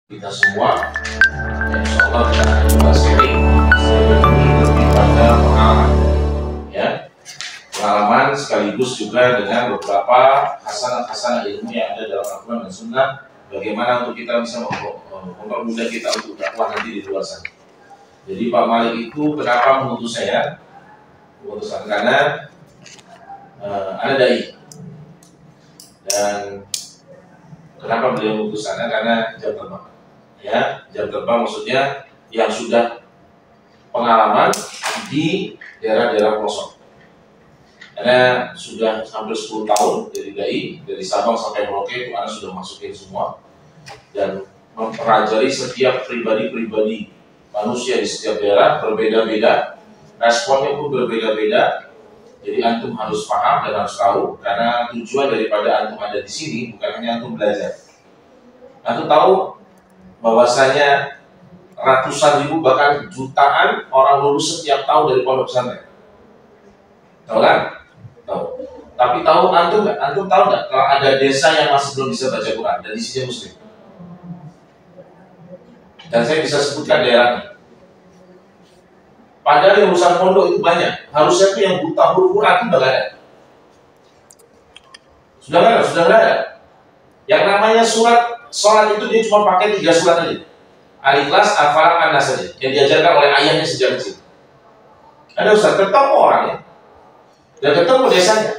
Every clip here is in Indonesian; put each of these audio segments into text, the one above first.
kita semua. Insya Allah kita akan coba sharing ini lebih pada pengalaman, ya, pengalaman sekaligus juga dengan beberapa hasanah ilmu yang ada dalam Al-Quran dan Sunnah. Bagaimana untuk kita bisa mempermudah kita untuk dakwah nanti di luar sana. Jadi Pak Malik itu kenapa mengutus saya? Mengutuskan karena ada dai. Dan kenapa beliau mengutus sana? Karena jam terbang. Ya, jam terbang maksudnya yang sudah pengalaman di daerah-daerah pelosok. Karena sudah hampir 10 tahun jadi dai, dari Sabang sampai Merauke itu anak sudah masukin semua dan mempelajari setiap pribadi-pribadi manusia di setiap daerah berbeda-beda, responnya pun berbeda-beda. Jadi antum harus paham dan harus tahu, karena tujuan daripada antum ada di sini bukan hanya antum belajar. Antum tahu bahwasanya ratusan ribu bahkan jutaan orang lulus setiap tahun dari pondok pesantren. Tahu kan? Tahu. Tapi tahu antum nggak? Antum tahu nggak kalau ada desa yang masih belum bisa baca Quran dan isinya muslim? Dan saya bisa sebutkan daerahnya. Padahal yang urusan pondok itu banyak. Harusnya itu yang buta huruf Quran itu sudah ada. Sudah ada. Yang namanya surat sholat itu dia cuma pakai 3 surat aja. Al-Ikhlas, Al-Falaq, An-Nas saja. Yang diajarkan oleh ayahnya sejak kecil. Ada ustaz, ketemu orangnya dan ketemu desanya.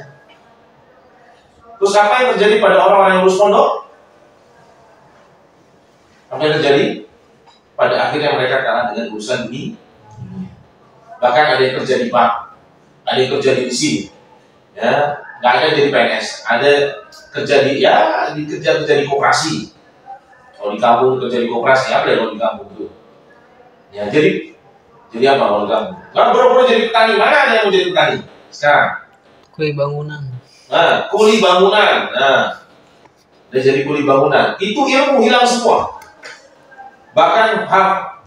Terus apa yang terjadi pada orang-orang yang lulus pondok? Apa yang terjadi? Pada akhirnya mereka kalah dengan urusan dunia. Bahkan ada yang kerja di bank, ada yang kerja di sini, ya, nggak ada yang jadi PNS, ada kerja di koperasi. Kalau di kampung kerja di koperasi, apa ya kalau di kampung itu? Ya jadi apa kalau di kampung? Kan boro-boro jadi petani, mana ada yang mau jadi petani sekarang? Kuli bangunan. Nah, kuli bangunan, udah jadi kuli bangunan. Itu ilmu hilang semua. Bahkan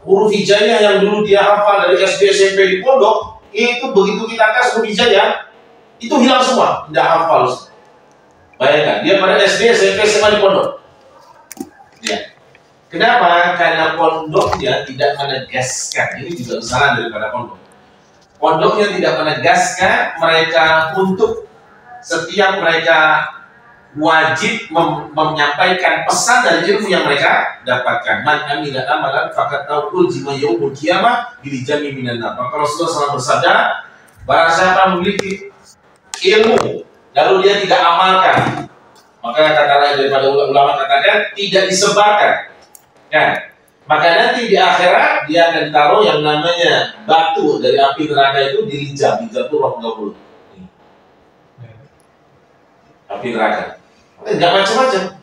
huruf hijaiyah yang dulu dia hafal dari SD SMP di pondok, itu begitu kita tes huruf hijaiyah itu hilang semua, tidak hafal. Bayangkan dia pada SD SMP SMA di pondok. Ya. Kenapa? Karena pondoknya tidak menegaskan. Ini juga kesalahan daripada pondok. Pondoknya tidak menegaskan mereka untuk setiap mereka wajib menyampaikan pesan dari ilmu yang mereka dapatkan. Man amila amalan faqad taqul jima yaumul qiyamah bil jami minan nar. Maka Rasulullah SAW bersabda, barang siapa memiliki ilmu lalu dia tidak amalkan, maka kata lain daripada ulama katakan tidak disebarkan. Kan? Maka nanti di akhirat dia akan ditaruh yang namanya batu dari api neraka itu di lijam itu roh 20. Api neraka. Enggak macam-macam.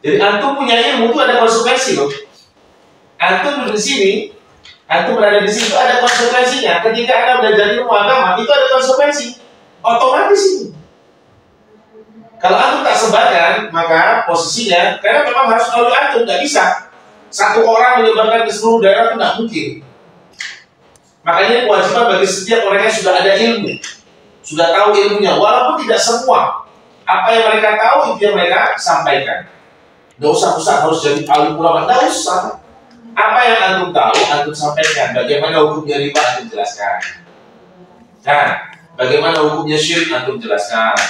Jadi antum punya ilmu itu ada konsekuensi loh. Antum di sini, antum berada di situ ada konsekuensinya. Ketika Anda belajar ilmu agama itu ada konsekuensi. Otomatis ini. Kalau antum tak sebarkan, maka posisinya karena memang harus melalui antum, nggak bisa. Satu orang menyebarkan ke seluruh daerah itu nggak mungkin. Makanya kewajiban bagi setiap orang yang sudah ada ilmu, sudah tahu ilmunya, walaupun tidak semua. Apa yang mereka tahu itu yang mereka sampaikan. Gak usah harus jadi alim ulama, gak usah. Apa yang antum tahu, antum sampaikan. Bagaimana hukumnya riba, antum jelaskan. Nah, bagaimana hukumnya syirik, antum jelaskan.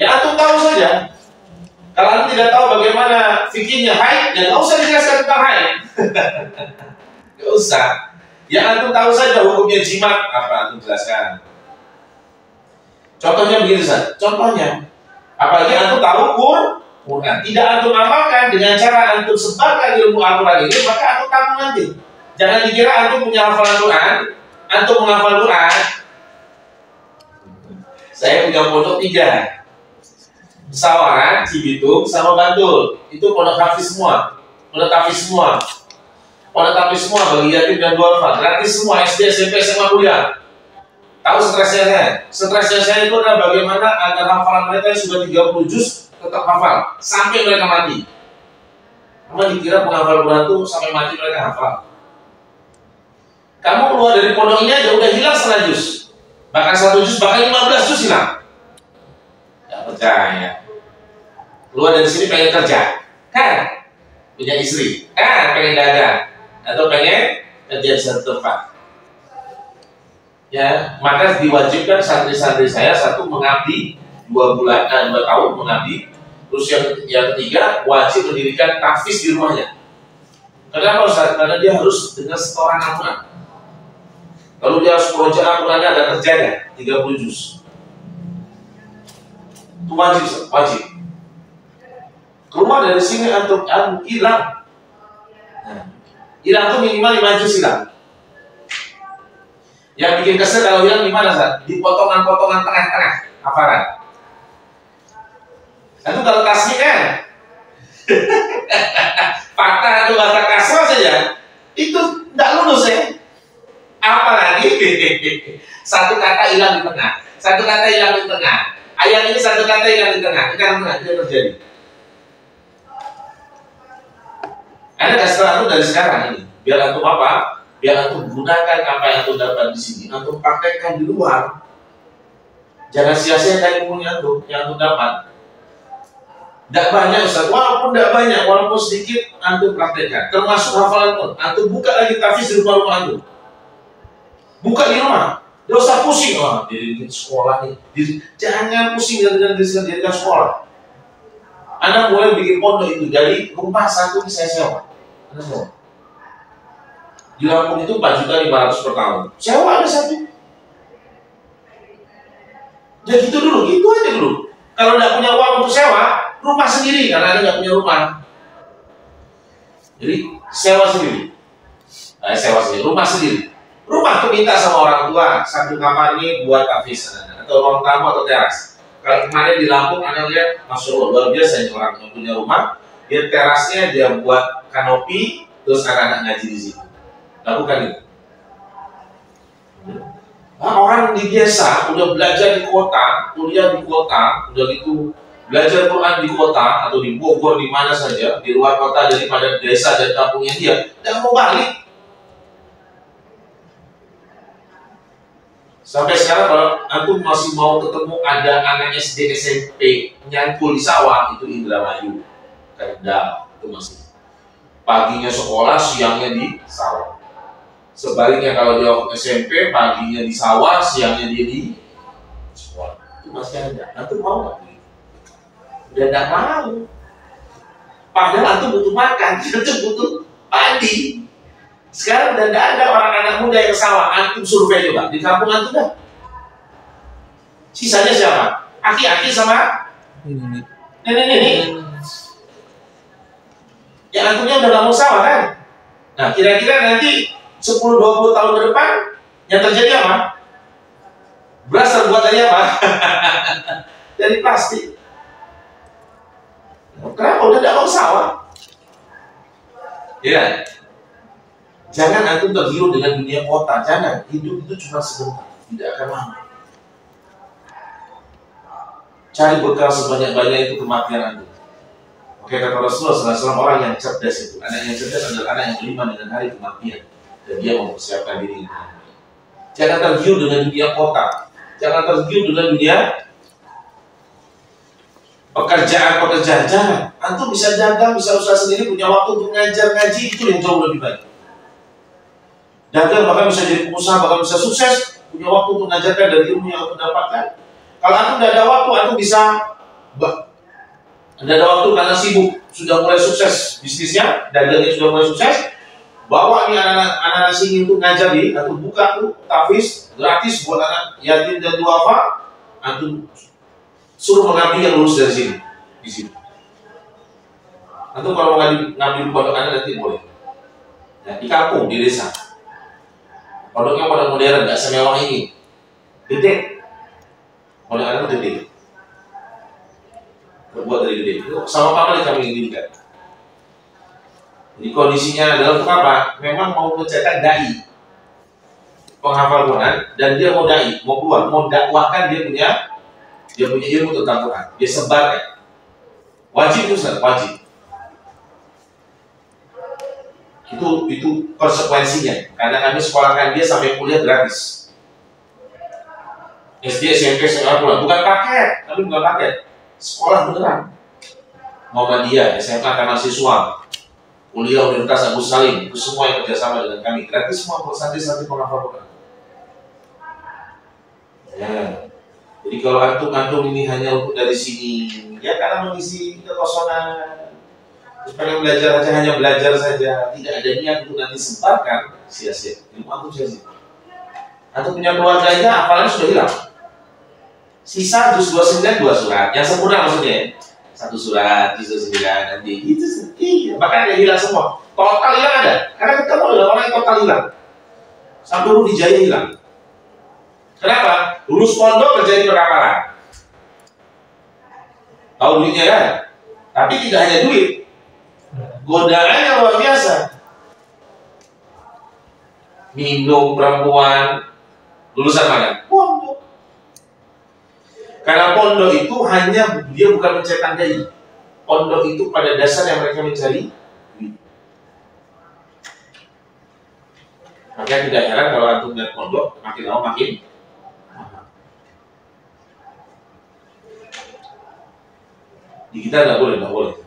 Ya antum tahu saja. Kalau antum tidak tahu bagaimana fikihnya haid, ya gak usah dijelaskan tentang haid. Gak usah. Ya antum tahu saja hukumnya jimat, apa antum jelaskan. Contohnya begini saja. Contohnya, apalagi antum tahu Quran, tidak antum amalkan dengan cara antum sebarkan ilmu Al-Quran ini, maka antum tanggung nanti. Jangan dikira antum punya hafalan Quran, antum menghafal Quran. Saya punya pondok 3, Sawaran, Cibitung, sama Bantul. Itu pondok hafiz semua, pondok hafiz semua, pondok hafiz semua bagi yatim dan duafa, gratis semua, SD, SMP, SMA, kuliah. Tahu stresnya saya? Stresnya saya itu adalah bagaimana agar hafalan mereka yang sudah 30 juz tetap hafal sampai mereka mati. Kamu dikira penghafal Quran itu sampai mati mereka hafal? Kamu keluar dari pondok ini aja udah hilang 1 juz, bahkan 1 juz, bahkan 15 juz hilang. Gak percaya. Keluar dari sini pengen kerja, kan? punya istri, pengen dagang atau pengen kerja di satu tempat. Ya, maka diwajibkan santri-santri saya satu mengabdi 2 tahun mengabdi. Terus yang ketiga wajib mendirikan tahfiz di rumahnya. Kenapa Ustaz? Karena dia harus dengan setoran Al-Quran. Kalau dia harus murojaah Al-Qurannya agak terjaga 30 juz. Itu wajib, wajib. Keluar dari sini antum hilang. Hilang tuh minimal 5 juz hilang. Yang bikin kesel kalau hilang gimana, Ustaz? Di potongan-potongan tengah-tengah hafalan. Itu kalau tasbih kan patah atau kata kasar saja itu tidak lulus ya. Apalagi satu kata hilang di tengah, satu kata hilang di tengah. Ayat ini satu kata hilang di tengah, itu terjadi. Anda kasih tahu dari sekarang ini, biar antum apa? Biar antum gunakan apa yang antum dapat di sini, antum praktekkan di luar. Jangan sia-siakan ilmu yang antum dapat. Tidak banyak Ustaz, walaupun tidak banyak, walaupun sedikit, antum praktekkan. Termasuk hafalan pun, antum buka lagi tahfiz di rumah antum. Buka di rumah, tidak usah pusing dirikan sekolah nih. Jangan pusing dengan dirikan sekolah. Anda boleh bikin pondok itu dari rumah satu ini saya sewa. Anda sewa. Di Lampung itu 4.500.000 per tahun. Sewa ada satu. Ya gitu dulu, gitu aja dulu. Kalau tidak punya uang untuk sewa, rumah sendiri karena Anda nggak punya rumah. Jadi sewa sendiri. Sewa sendiri, rumah sendiri. Rumah tuh minta sama orang tua, satu kamar ini buat tahfiz atau ruang tamu atau teras. Kalau kemarin di Lampung Anda lihat, Masya Allah, luar biasa ini orang yang punya rumah. Dia terasnya dia buat kanopi, terus anak-anak ngaji di situ. Lakukan itu. Orang di desa udah belajar di kota, kuliah di kota, udah gitu belajar Quran di kota atau di Bogor di mana saja, di luar kota daripada desa dan kampungnya dia, tidak mau balik. Sampai sekarang kalau antum masih mau ketemu ada anak SD SMP nyangkul di sawah, itu Indramayu, Kendal, itu masih paginya sekolah, siangnya di sawah. Sebaliknya kalau dia SMP, paginya di sawah, siangnya dia di sekolah. Itu masih ada. Antum mau nggak? Udah nggak mau. Padahal antum butuh makan, antum butuh padi. Sekarang udah nggak ada orang anak muda yang sawah. Antum survei juga di kampung antum dah. Sisanya siapa? Aki-aki sama nenek-nenek. Yang antumnya udah nggak mau sawah kan? Nah kira-kira nanti 10-20 tahun ke depan yang terjadi apa? Beras terbuat dari apa? Dari plastik. Kenapa? Udah tidak mau sawah. Ya. Jangan antum tergiur dengan dunia kota. Jangan. Hidup itu cuma sebentar, tidak akan lama. Cari bekal sebanyak-banyak itu kematian antum. Oke, kata Rasulullah SAW, orang yang cerdas itu, anak yang cerdas adalah anak yang beriman dengan hari kematian. Dan dia mempersiapkan diri. Jangan tergiur dengan dunia kota. Jangan tergiur dengan dunia pekerjaan. Jangan. Antum bisa dagang, bisa usaha sendiri, punya waktu untuk ngajar ngaji, itu yang jauh lebih baik. Dagang bahkan bisa jadi pengusaha, bahkan bisa sukses, punya waktu untuk mengajarkan dari ilmu yang antum dapatkan. Kalau antum tidak ada waktu, antum bisa tidak ada waktu karena sibuk, sudah mulai sukses bisnisnya, dagangnya sudah mulai sukses. Bawa nih anak-anak sini untuk ngajar di, antum buka tuh tahfiz gratis buat anak yatim dan duafa, antum suruh mengabdi yang lulus dari sini, di sini. Antum kalau mau ngambil pondok anak nanti boleh. Ya, di kampung, di desa. Pondoknya pada modern, nggak semewah ini, gede. Pondok anak itu gede, terbuat dari gede. Itu sama pamali kami inginkan. Jadi kondisinya adalah untuk apa? Memang mau mencetak dai, penghafal Quran, dan dia mau dai, mau keluar, mau dakwahkan dia punya ilmu tentang Quran, dia sebarkan. Wajib Ustaz, wajib. Itu konsekuensinya. Karena kami sekolahkan dia sampai kuliah gratis. SD, SMP, SMA pula, bukan paket, tapi bukan paket. Sekolah beneran. Muhammadiyah, SMA kan mahasiswa. kuliah Universitas Agus Salim, itu semua yang kerjasama dengan kami, gratis semua untuk santri-santri penghafal Quran. Ya. Jadi kalau antum ini hanya untuk dari sini, ya karena mengisi kekosongan, supaya belajar aja hanya belajar saja, tidak ada niat untuk nanti sebarkan, sia-sia. Ilmu antum sia-sia. Antum punya keluarganya, hafalannya sudah hilang. Sisa juz 29 2 surat, yang sempurna maksudnya ya. 1 surat, juz 9 nanti itu iya, bahkan dia hilang semua. Total hilang ada, karena ketemu dengan orang yang total hilang. Sampai huruf hijaiyah hilang. Kenapa? Lulus pondok kerja di perkapalan. Tahu duitnya kan? Tapi tidak hanya duit, godaannya luar biasa. Minum perempuan, lulusan mana? Pondok. Karena pondok itu hanya dia bukan mencetak dai. Pondok itu pada dasarnya mereka mencari duit. Makanya tidak heran kalau antum lihat pondok makin lama makin mahal. Di kita nggak boleh.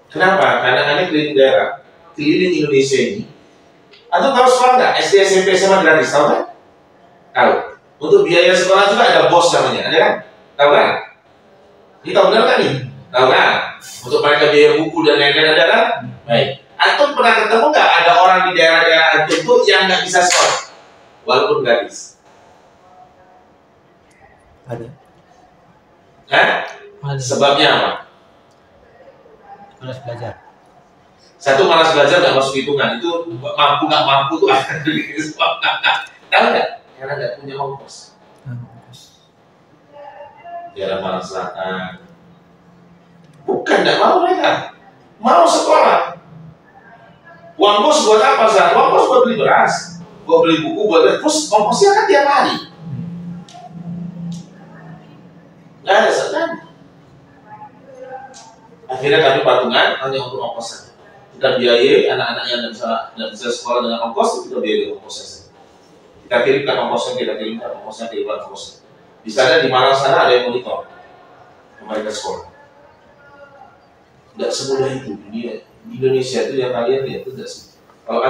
Kenapa? Karena aneh keliling daerah, keliling Indonesia ini. Antum tahu sekolah nggak? SD, SMP, SMA gratis, tahu kan? Tahu. Untuk biaya sekolah juga ada bos namanya, ada kan? Tahu kan? Ini tahu benar kan nih? Tahu kan? Untuk mereka biaya buku dan lain-lain ada kan? Baik. Antum pernah ketemu nggak ada orang di daerah-daerah antum tuh yang nggak bisa sekolah, walaupun gratis? Ada. Ada. Sebabnya apa? Malas belajar. Satu, malas belajar nggak masuk hitungan, itu mampu nggak mampu tuh akan di sekolah. Tahu nggak? Karena nggak punya ongkos. Daerah Malang Selatan. Bukan nggak mau mereka, mau sekolah. Uang kos buat apa sih? Uang kos buat beli beras, buat beli buku, buat terus ongkosnya kan tiap hari. Nggak ada sekarang. Akhirnya kami patungan hanya untuk ongkos saja. Kita biayai anak-anak yang tidak bisa sekolah dengan ongkos, kita biayai ongkosnya saja. Kita kirimkan ongkosnya. Di sana di Malang sana ada yang monitor mereka sekolah. Tidak semudah itu. Di Indonesia itu yang kalian lihat itu tidak semudah. Kalau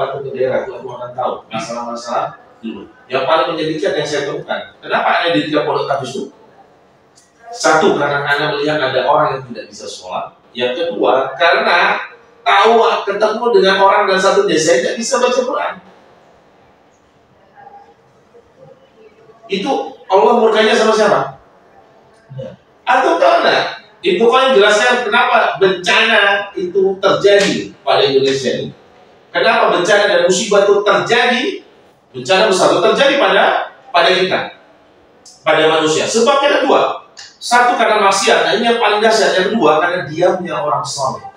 antum ke daerah itu akan tahu masalah-masalah dulu. Yang paling menyedihkan yang saya temukan, kenapa ada di tiap pondok tahfiz itu? Satu, karena Anda melihat ada orang yang tidak bisa sholat. Yang kedua, karena tahu ketemu dengan orang dan satu desa yang tidak bisa baca Quran. Itu Allah murkanya sama siapa? Atau tahu nggak? Itu kan jelasnya kenapa bencana itu terjadi pada Indonesia ini. Kenapa bencana dan musibah itu terjadi? Bencana besar itu terjadi pada kita, pada manusia. Sebabnya ada dua. Satu, karena maksiat, nah ini yang paling dahsyat. Yang kedua, karena dia punya orang soleh.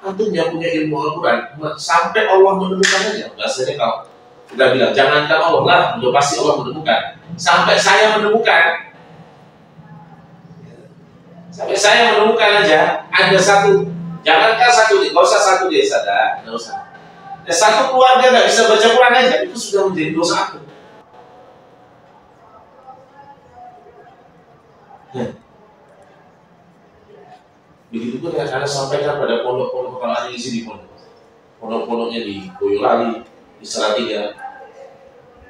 Antum yang punya ilmu Al-Quran, sampai Allah menemukan aja. Bahasanya kalau kita bilang, jangankan Allah lah, udah pasti Allah menemukan. Sampai saya menemukan. Sampai saya menemukan aja, ada satu. Jangankan satu, nggak usah satu desa, nggak usah. Ya, satu keluarga nggak bisa baca Quran aja, itu sudah menjadi dosa aku. Ya. Begitu pun yang Anda sampaikan pada pondok-pondok kalau ada isi di pondok. Pondok-pondoknya di Boyolali, di Salatiga.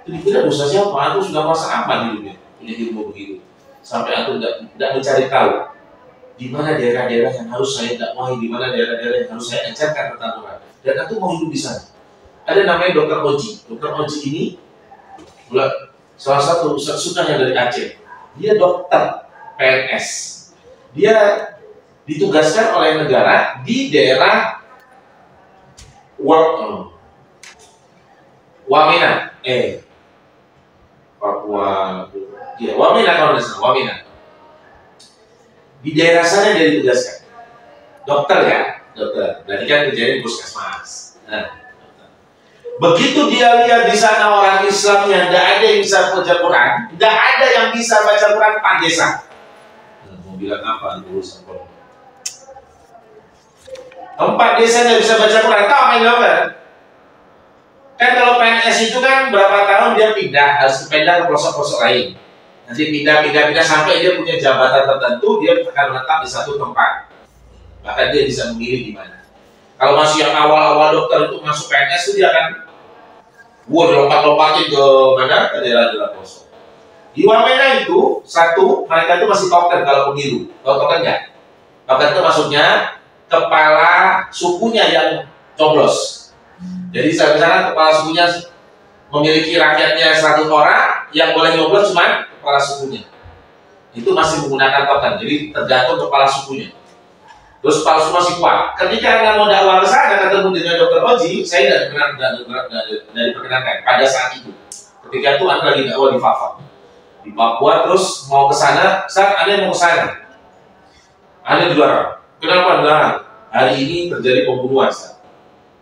Itu tidak dosa siapa? Aku sudah merasa aman hidupnya, punya ilmu begitu. Sampai aku tidak mencari tahu di mana daerah-daerah yang harus saya dakwahi, di mana daerah-daerah yang harus saya ajarkan tentang Quran. Dan aku mau hidup di sana. Ada namanya Dr. Oji. Dr. Oji ini salah satu ustaz sunnah yang dari Aceh. Dia dokter PNS. Dia ditugaskan oleh negara di daerah Wamena, Papua, ya Wamena kalau tidak salah, Wamena. Di daerah sana dia ditugaskan, dokter ya, dokter. Berarti kan kerjanya di puskesmas. Nah, begitu dia lihat di sana orang Islamnya tidak ada yang bisa baca Quran, tidak ada yang bisa baca Quran 4 desa. Mau bilang apa urusan Quran? 4 desa yang bisa baca Quran, tahu apa yang dilakukan? Kan kalau PNS itu kan berapa tahun dia pindah, harus pindah ke pelosok-pelosok lain. Nanti pindah sampai dia punya jabatan tertentu, dia akan menetap di satu tempat. Bahkan dia bisa memilih di mana. Kalau masih yang awal-awal dokter itu masuk PNS itu dia akan dilompat-lompatin ke mana? Ke daerah-daerah pelosok. Di Wamena itu satu, mereka itu masih token kalau pemilu. Tahu token nggak? Token itu maksudnya kepala sukunya yang coblos. Jadi misalnya kepala sukunya memiliki rakyatnya 100 orang, yang boleh nyoblos cuma kepala sukunya. Itu masih menggunakan token, jadi tergantung kepala sukunya. Terus kepala suku masih kuat. Ketika Anda mau dakwah ke sana ketemu dengan Dr. Oji, saya tidak diperkenankan pada saat itu. Ketika itu Anda lagi dakwah di Papua, terus mau ke sana, saat Anda mau ke sana, Anda dilarang. Kenapa dilarang? Hari ini terjadi pembunuhan, Ustaz.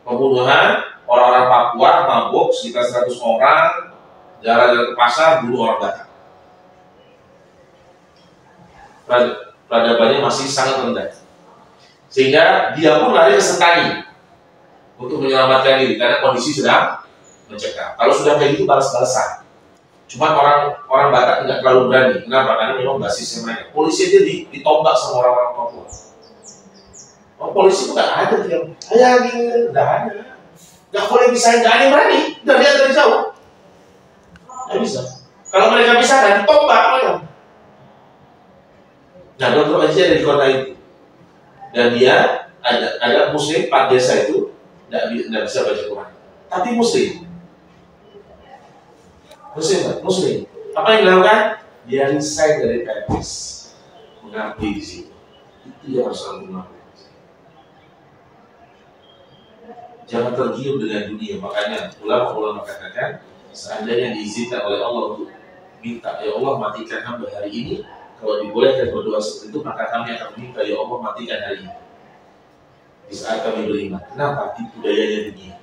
Pembunuhan orang-orang Papua mabuk sekitar 100 orang, jalan-jalan ke pasar, bunuh orang Batak. Peradabannya masih sangat rendah. Sehingga dia pun lari ke Sentani untuk menyelamatkan diri karena kondisi sudah mencekam. Kalau sudah kayak gitu balas-balasan. Cuma orang Batak tidak terlalu berani. Kenapa? Karena memang basisnya mereka. Polisi dia ditombak sama orang-orang Papua. Polisi itu nggak ada dia. Nggak ada. Nggak boleh bisa, nggak ada yang berani. Udah lihat dari jauh. Nggak bisa. Kalau mereka bisa kan ditombak mereka. Nah, Dr. Oji ada di kota itu. Dan dia ada muslim, Pak desa itu tidak bisa baca Quran, tapi muslim. Apa yang dilakukan? Dia resign dari PNS, mengabdi di situ. Itu yang harus kamu lakukan. Jangan tergiur dengan dunia. Makanya ulama katakan, seandainya diizinkan oleh Allah untuk minta, ya Allah matikan hamba hari ini. Kalau dibolehkan berdoa seperti itu, maka kami akan meminta, ya Allah matikan hari ini. Di saat kami beriman. Kenapa? Itu dayanya dunia.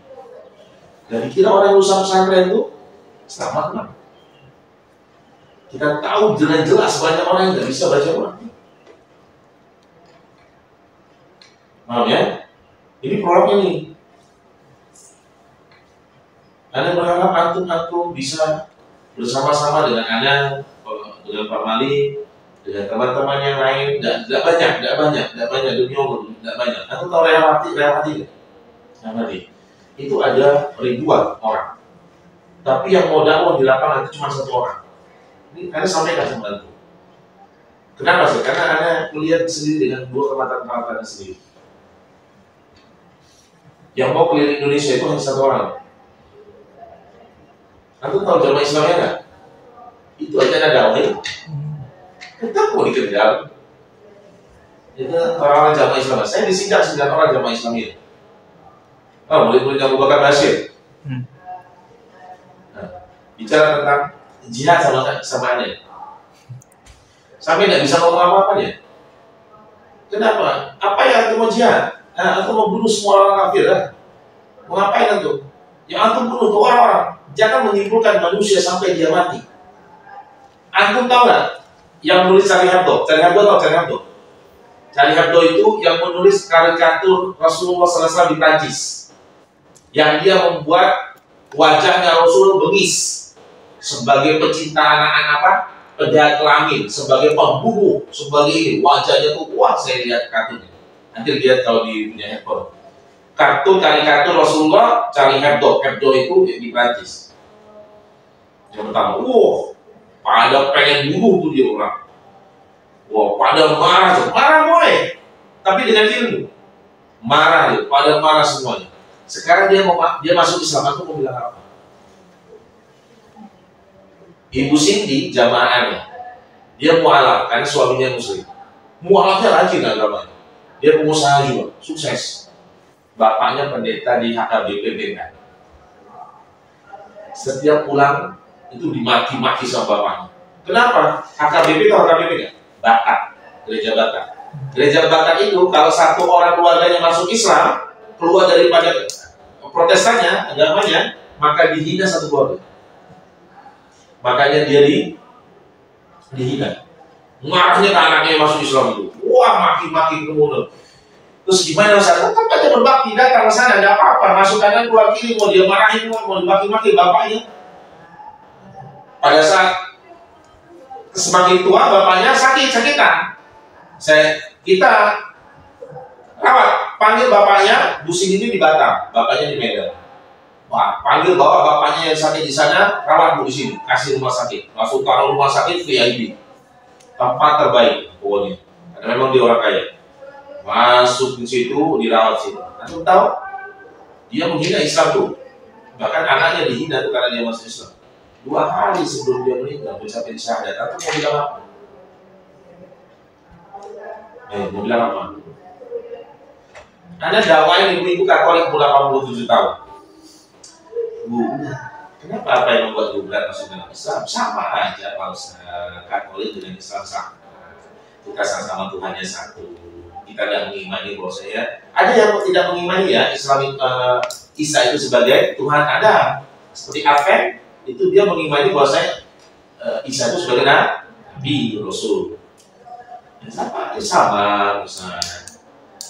Dan dikira orang yang usaha pesantren itu selamat kan? Kita tahu jelas banyak orang yang tidak bisa baca Quran. Paham ya? Ini problemnya nih. Anda berharap antum bisa bersama-sama dengan Anda, dengan Pak Mali, dengan teman-teman yang lain, tidak banyak demi Allah, tidak banyak. Aku tahu relati itu ada ribuan orang, tapi yang mau dakwah di lapangan itu cuma 1 orang. Ini Anda sampaikan sama Anda. Kenapa sih? Karena Anda melihat sendiri dengan 2 mata Anda sendiri. Yang mau keliling Indonesia itu hanya 1 orang. Anda tahu jamaah Islamnya nggak? Itu aja ada dakwah. Tetap mau dikejar. Itu orang-orang jamaah Islam. Saya disidang 9 orang jamaah Islamiyah. Murid-murid Abu Bakar Bashir. Bicara tentang jihad sama Anda. Sampai tidak bisa ngomong apa-apa ya. Kenapa? Apa yang antum mau jihad? Antum mau bunuh semua orang kafir ya? Mau ngapain antum? Yang antum bunuh tuh orang-orang. Jangan menyimpulkan manusia sampai dia mati. Antum tahu nggak? Yang menulis Charlie Hebdo itu yang menulis karikatur Rasulullah SAW di Prancis, yang dia membuat wajahnya Rasul bengis sebagai pecinta anak-anak penjahat kelamin, sebagai pembunuh, sebagai ini wajahnya tuh wah, saya lihat kartunnya. Nanti lihat kalau di punya handphone. Karikatur Rasulullah Charlie Hebdo itu di Prancis. Yang pertama, pada pengen bunuh tuh dia orang. Pada marah boleh, tapi dengan ilmu. Marah dia, pada marah semuanya. Sekarang dia masuk Islam, aku mau bilang apa? Ibu Cindy jamaahnya, dia mualaf karena suaminya muslim. Mualafnya rajin agamanya. Dia pengusaha juga, sukses. Bapaknya pendeta di HKBP BK. Setiap pulang itu dimaki-maki sama bapaknya. Kenapa? HKBP atau HKBP nggak? Batak, gereja Batak. Gereja Batak itu kalau 1 orang keluarganya masuk Islam, keluar daripada Protestannya, agamanya, maka dihina 1 keluarga. Makanya dia dihina. Marahnya ke anaknya yang masuk Islam itu. Maki-maki kemudian. Terus gimana Ustaz? Kan aja berbakti, datang ke sana, ada apa-apa. Masuk kanan, keluar kiri, mau dia marahin, mau dimaki-maki bapaknya. Pada saat semakin tua bapaknya sakitan. Kita Rawat, panggil bapaknya, Busin ini di Batam, bapaknya di Medan. Wah, panggil bawa bapaknya yang sakit di sana, rawat Bu di sini, kasih rumah sakit. Langsung taruh rumah sakit VIP. Tempat terbaik pokoknya. Karena memang dia orang kaya. Masuk di situ, dirawat situ. Antum tahu? Dia menghina Islam tuh. Bahkan anaknya dihina tuh karena dia masuk Islam. 2 hari sebelum dia meninggal, mencapai syahadat. Antum mau bilang apa? Mau bilang apa? Anda dakwain ibu-ibu Katolik umur 87 tahun. Bu, kenapa apa yang membuat ibu berat masuk dalam Islam? Sama aja Pak Ustaz. Katolik dengan Islam sama. Kita sama-sama Tuhannya satu. Kita tidak mengimani bahwa saya. Ada yang tidak mengimani ya Islam Isa itu sebagai Tuhan, ada. Seperti Advent itu dia mengimani bahwa saya Isa itu sebagai Nabi Rasul. Sama Ustaz.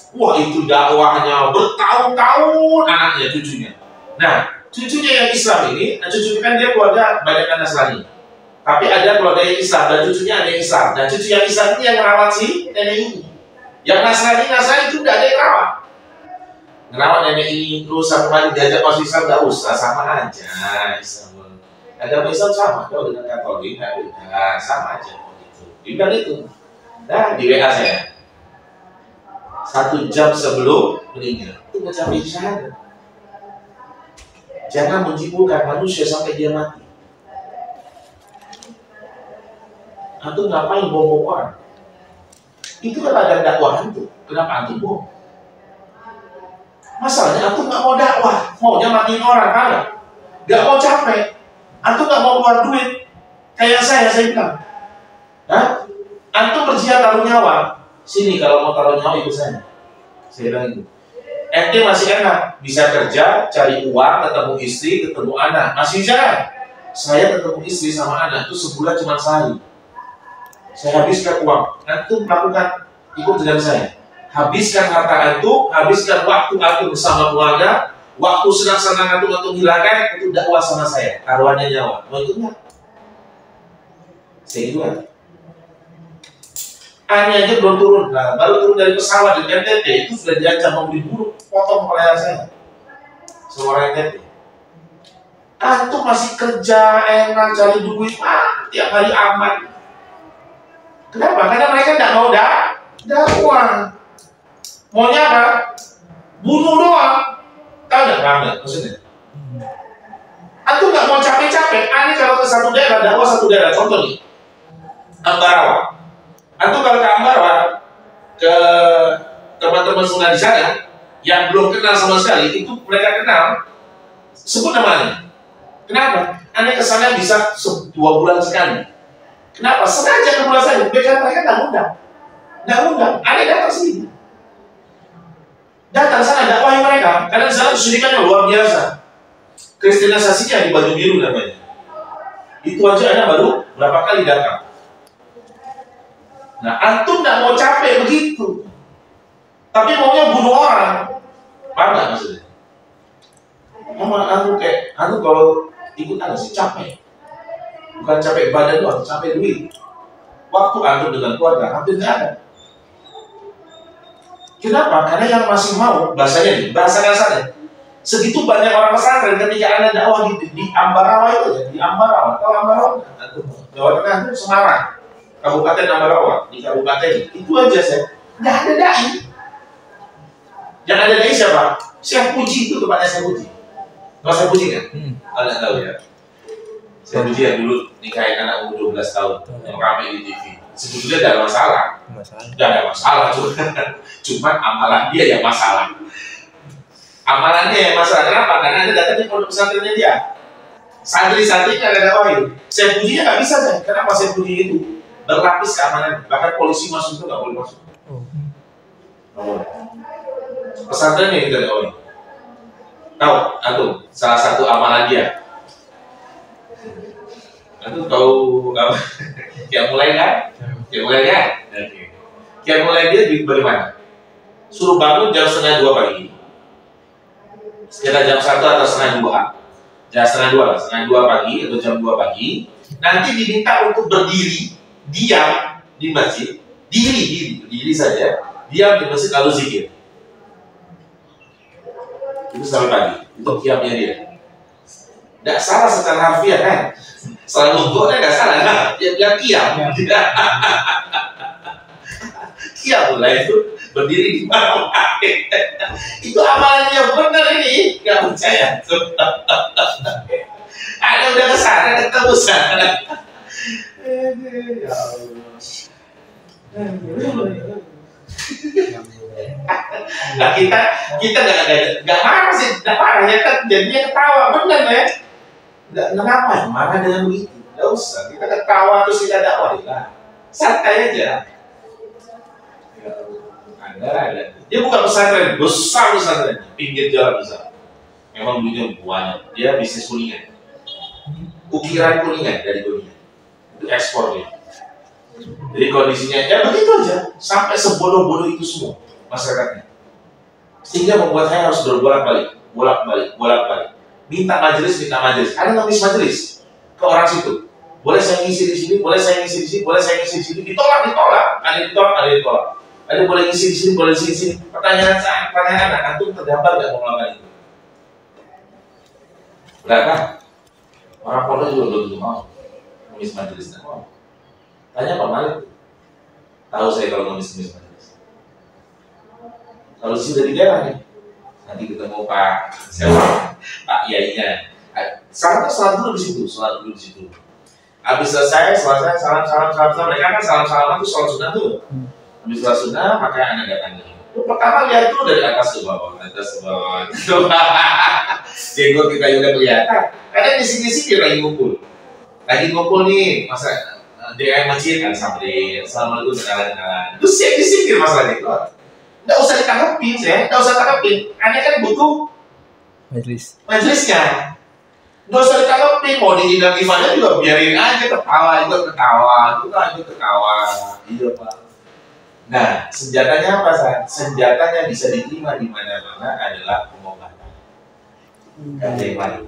Wah, itu dakwahnya bertahun-tahun anaknya, cucunya. Nah, cucunya yang Islam ini, cucunya kan dia keluarga banyak Nasrani. Tapi ada keluarga yang Islam dan cucunya ada yang Islam. Dan cucu yang Islam ini yang merawat si nenek ini. Yang Nasrani itu tidak ada yang rawat. Ngerawat nenek ini terus sampai kembali diajak masuk Islam, tidak usah, sama aja Islam. Agama Islam sama, kalau dengan Katolik, sama aja gitu. Dibilang itu. Nah, di WA saya. 1 jam sebelum meninggal itu mencapai syahadat. Jangan menjiburkan manusia sampai dia mati. Antum ngapain bohong orang? Itu kan ada dakwah itu. Kenapa antum bohong? Masalahnya antum nggak mau dakwah, maunya matiin orang, kan? Nggak mau capek, antum nggak mau keluar duit. Kayak saya bilang, hah? Antum berjihad taruh nyawa. Sini kalau mau taruh nyawa ikut saya. Saya bilang itu. Ente masih enak, bisa kerja, cari uang, ketemu istri, ketemu anak. Masih jalan. Saya ketemu istri sama anak itu sebulan cuma sehari. Saya habiskan uang. Antum melakukan ikut dengan saya. Habiskan harta antum, habiskan waktu antum bersama keluarga, waktu senang-senang antum hilangkan itu dakwah sama saya. Taruhannya nyawa. Mau ikut nggak? Saya ikut. Ani aja belum turun, nah, baru turun dari pesawat di NTT itu sudah diancam mau dibunuh, potong kepala saya. Seorang NTT. Antum masih kerja enak cari duit, tiap hari aman. Kenapa? Karena mereka tidak mau dakwah. Maunya apa? Bunuh doang. Tahu nggak? Paham nggak maksudnya? Antum nggak mau capek-capek. Ani kalau ke satu daerah, dakwah satu daerah, contoh nih, Ambarawa. Antum kalau ke Ambarawa, ke teman-teman sunnah di sana yang belum kenal sama sekali, itu mereka kenal, sebut namanya. Kenapa? Anda ke sana bisa 2 bulan sekali. Kenapa? Sengaja 2 bulan saja. Mereka nggak undang. Anda datang sendiri. Datang sana dakwahi mereka, karena di sana kesyirikannya luar biasa. Kristenisasinya di baju biru namanya. Itu aja Anda baru berapa kali datang. Nah, antum nggak mau capek begitu, tapi maunya bunuh orang. Paham nggak maksudnya? Antum kalau ikut Anda sih capek. Bukan capek badan doang, capek duit. Waktu antum dengan keluarga hampir nggak ada. Kenapa? Karena yang masih mau, bahasanya nih, bahasa kasarnya, segitu banyak orang pesantren ketika Anda dakwah di Ambarawa itu ya, di Ambarawa, tahu Ambarawa? Jawa Tengah itu Semarang. Kabupaten Ambarawa, di kabupaten itu aja saya nggak ada dai. Yang ada dai siapa? Syekh Puji itu tempatnya Syekh Puji. Tahu Syekh Puji kan? Anda tahu ya. Syekh Puji yang dulu nikahin anak umur 12 tahun yang ramai di TV. Sebetulnya tidak ada masalah. Tidak ada masalah, cuma amalan dia yang masalah. Amalannya yang masalah. Kenapa? Karena Anda datang di pondok pesantrennya dia. Santri-santrinya ada dakwahin. Syekh Pujinya nggak bisa kan? Kenapa Syekh Puji itu? Berlapis keamanan, bahkan polisi masuk itu nggak boleh masuk. Pesantren yang kita tahu. Tahu, antum salah satu amalan dia. Antum tahu apa? Yang mulai kan? Yang mulai kan? Yang mulai dia bagaimana? Suruh bangun jam 1:30 pagi. Sekitar jam 1 atau 1:30. Jam 1:30 pagi atau jam 2 pagi. Nanti diminta untuk berdiri. Diam di masjid, diri saja, diam di masjid lalu zikir. Itu sampai pagi. Itu qiyamnya dia. Nggak salah secara harfiah kan? Salah lugoknya nggak salah kan? Dia qiyam. Qiyam mulai itu berdiri di malam hari. Itu amalannya benar ini. Nggak percaya. Ada udah kesana ketemu sana. Ya Allah. Nah kita nggak marah sih, nggak marah ya kan, jadinya ketawa benar ya. Nggak apa marah dengan begitu, nggak usah kita ketawa terus kita dakwah lah, santai aja. Ada. Dia bukan pesantren besar pesantren, pinggir jalan besar. Memang duitnya banyak. Dia bisnis kuningan, ukiran kuningan dari Kuningan, itu ekspor dia. Jadi kondisinya ya begitu aja, sampai sebodoh-bodoh itu semua masyarakatnya, sehingga membuat saya harus bolak-balik, minta majelis. Ada ngemis majelis ke orang situ, boleh saya ngisi di sini, boleh saya ngisi di sini, boleh saya ngisi di sini, ditolak, ada ditolak. Ada boleh ngisi di sini, boleh ngisi di sini. Pertanyaan antum tergambar nggak mau melakukan itu? Berapa? Orang pondok juga belum mau ngemis majelis, nggak mau. Tanya Pak Malik, tahu saya kalau ngemis majelis. Kalau sudah di daerah nih, nanti ketemu Pak Yainya. Salat dulu di situ, Habis selesai, salam. Mereka kan salam itu sholat sunnah tuh. Habis sholat sunnah, maka anak datang lagi. Pertama lihat tuh dari atas ke bawah. Jenggot kita udah kelihatan. Kadang di sini lagi ngumpul nih, masa di masjid kan sampai assalamualaikum kenalan. Terus saya disingkir masalah itu. Nggak usah ditangkapin, nggak usah tangkapin. Anda kan butuh majelisnya. Nggak usah ditangkapin. Mau diindah gimana juga biarin aja ketawa. Iya Pak. Nah, senjatanya apa San? Senjatanya bisa diterima di mana-mana adalah pengobatan. Gak ada yang lain.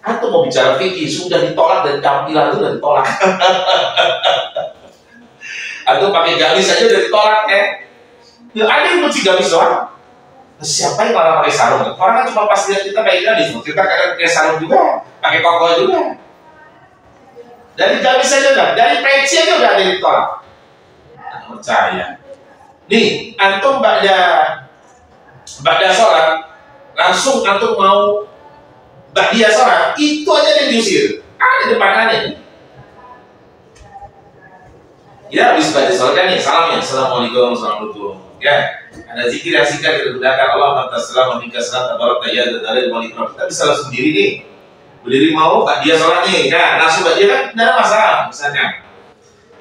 Atau mau bicara fikih sudah ditolak dari tampilan itu sudah ditolak. Atau pakai gamis saja sudah ditolak ya ada yang benci gamis doang. Siapa yang malah pakai sarung? Orang kan cuma pas lihat kita pakai gamis, kita kadang pakai sarung juga, pakai koko juga. Dari gamis saja udah, dari peci aja udah ada yang ditolak. Nah, percaya. Nih, antum ba'da sholat, langsung antum mau dia sholat, itu aja yang diusir. Ada depan aneh. Ya, habis baca sholat kan nih, salamnya, assalamualaikum, warahmatullahi wabarakatuh. Ya, ada zikir yang singkat kita gunakan. Allah mantassalam, minka salam, tabarak tayyad, dalil walikram. Kita bisa langsung berdiri nih. Berdiri mau, dia sholat nih. Nah, langsung dia kan tidak ada masalah. Misalnya,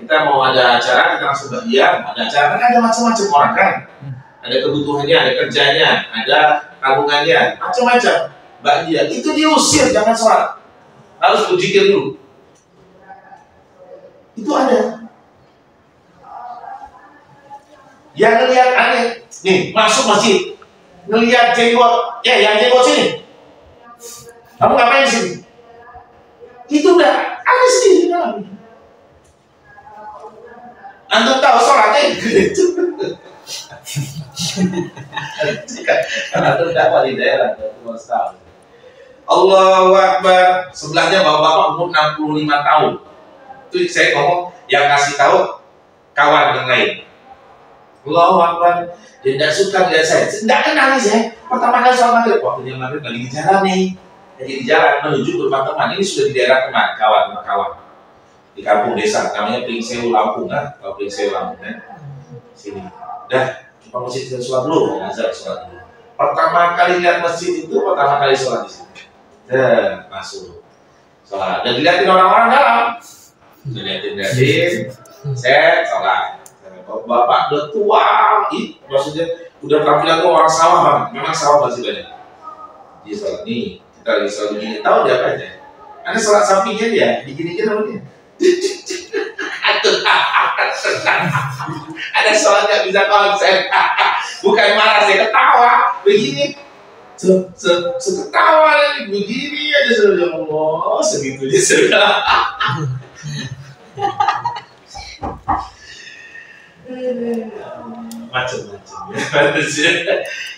kita mau ada acara, kita langsung dia. Ada acara, kan ada macam-macam orang kan. Ada kebutuhannya, ada kerjanya, ada tabungannya, macam-macam. Dia itu diusir, jangan sholat, harus berzikir dulu. Itu ada yang ngelihat aneh nih, masuk masjid ngelihat jenggot, yang jenggot sini, kamu ngapain di sini? Itu udah ada sendiri dalam. Antum tahu sholatnya gitu. Karena antum dakwah di daerah, tahu. Allahu Akbar. Sebelahnya bapak-bapak umur 65 tahun. Itu saya ngomong, yang kasih tahu kawan yang lain. Allahu Akbar. Dia tidak suka lihat saya. Tidak kenal nih saya. Pertama kali sholat maghrib. Waktunya maghrib lagi di jalan nih. Jadi di jalan menuju ke rumah teman. Ini sudah di daerah teman, kawan. Di kampung desa. Namanya Pringsewu Lampung kan. Kalau Pringsewu Lampung kan. Sini. Dah. Kita masjid sholat dulu. Azhar sholat dulu. Pertama kali lihat masjid itu, pertama kali sholat di sini. Masuk sholat dan dilihatin orang-orang dalam, dilihatin saya sholat. Bapak udah tua, maksudnya udah tampilan tuh orang sawah banget, memang sawah masih banyak. Dia sholat nih, kita lagi sholat begini, tahu dia apa aja? Ada sholat sampingnya dia, digini-gini sama dia. Ada sholat nggak bisa konsen, bukan marah, saya ketawa begini. Seketawa begini aja sudah, Allah segitunya sudah. Macam-macam ya.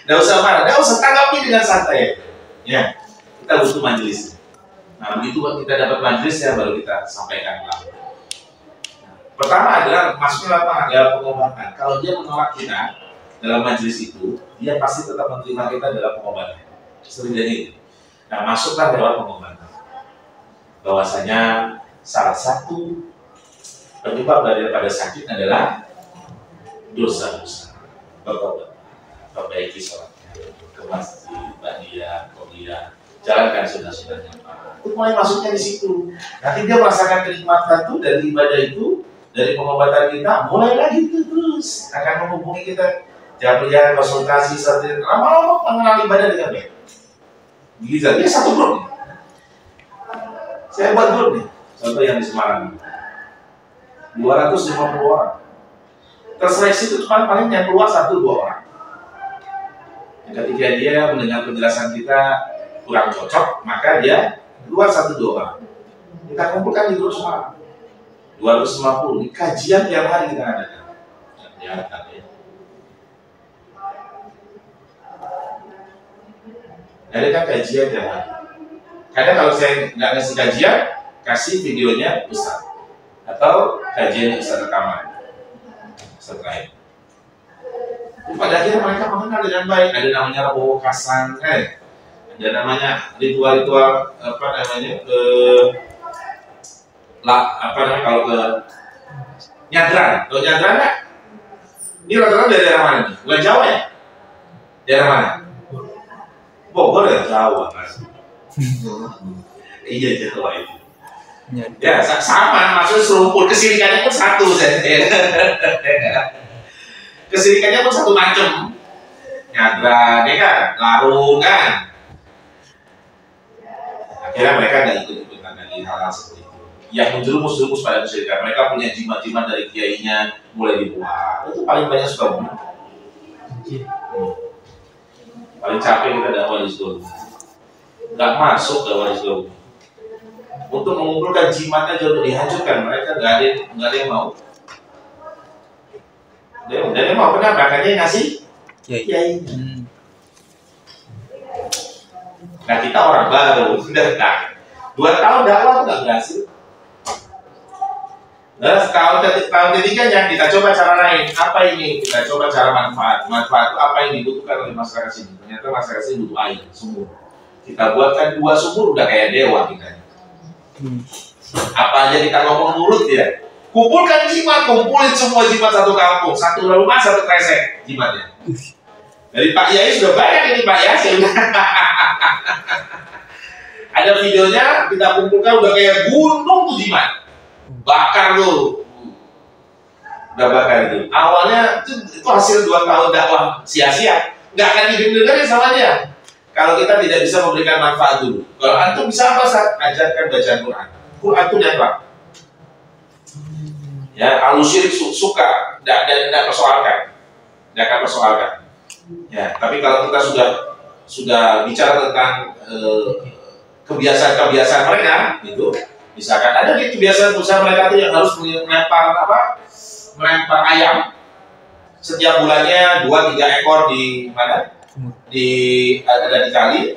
Nggak usah marah, nggak usah tanggap dengan santai. Ya, kita butuh majelis. Nah, begitu kita dapat majelis ya baru kita sampaikan lah. Pertama adalah masuknya lapangan dalam pengobatan. Kalau dia menolak kita dalam majelis itu, dia pasti tetap menerima kita dalam pengobatan. Setidaknya itu. Nah, masuklah lewat pengobatan. Bahwasanya salah satu penyebab daripada sakit adalah dosa-dosa. Perbaiki sholatnya, ke masjid, ba'diyah, qobliyah, jalankan sunnah-sunnahnya. Itu mulai masuknya di situ. Nanti dia merasakan kenikmatan itu dari ibadah itu, dari pengobatan kita, mulai lagi itu terus akan menghubungi kita, jabriyah, konsultasi, strategi, lama-lama mengenal ibadah dengan baik. Bisa dia satu grup nih. Saya buat grup nih, contoh yang di Semarang, 250 orang. Terseleksi itu cuma paling yang keluar 1-2 orang. Ketika dia mendengar penjelasan kita kurang cocok, maka dia keluar 1-2 orang. Kita kumpulkan di grup Semarang 250, ini kajian tiap hari kita adakan. Ya. Adakan kajian tiap hari. Kadang kalau saya nggak ngasih kajian, kasih videonya besar atau kajian besar rekaman. Setelah itu, pada akhirnya mereka mengenal dengan baik. Ada namanya Rabu Kasan, ada namanya ritual-ritual kalau ke nyadran. Kalau nyadran nggak? Ini rata-rata dari daerah mana nih? Bukan Jawa ya? Daerah mana? Bogor ya? Jawa kan? Iya Jawa itu. Ya sama, maksudnya serumpun, kesirikannya pun satu saya. Kesirikannya pun satu macam. Nyadran, ya kan? Larung kan? Akhirnya mereka nggak ikut-ikutan lagi hal-hal seperti itu. Yang menjerumus pada kesirikan, mereka punya jimat-jimat dari kiainya mulai dibuat. Itu paling banyak suka bunuh. Paling capek kita dakwah di Solo. Nggak masuk dakwah di Solo. Untuk mengumpulkan jimatnya jauh dihancurkan, mereka nggak ada yang mau. Dia mau kenapa? Makanya ngasih kiai. Nah kita orang baru, sudah 2 tahun dakwah nggak berhasil. Nah tahun ketiganya kita coba cara lain. Apa ini? Kita coba cara manfaat. Manfaat itu apa yang dibutuhkan oleh masyarakat sini? Ternyata masyarakat sini butuh air, sumur. Kita buatkan 2 sumur udah kayak dewa kita. Apa aja kita ngomong nurut ya. Kumpulkan jimat, kumpulin semua jimat satu kampung, satu rumah, satu kresek jimatnya. Dari Pak Yai sudah banyak ini Pak Yai. Ada videonya kita kumpulkan udah kayak gunung tuh jimat. Bakar tuh. Udah bakar itu. Awalnya itu hasil 2 tahun dakwah sia-sia. Nggak akan didengerin sama dia. Kalau kita tidak bisa memberikan manfaat dulu. Kalau antum bisa apa Ustaz? Ajarkan bacaan Quran. Quran itu netral. Ya, kalau syirik suka, tidak persoalkan. Tidak akan persoalkan. Ya, tapi kalau kita sudah bicara tentang kebiasaan-kebiasaan mereka, itu misalkan ada nih kebiasaan usaha mereka itu yang harus melempar ayam setiap bulannya 2-3 ekor di mana? Ada di kali,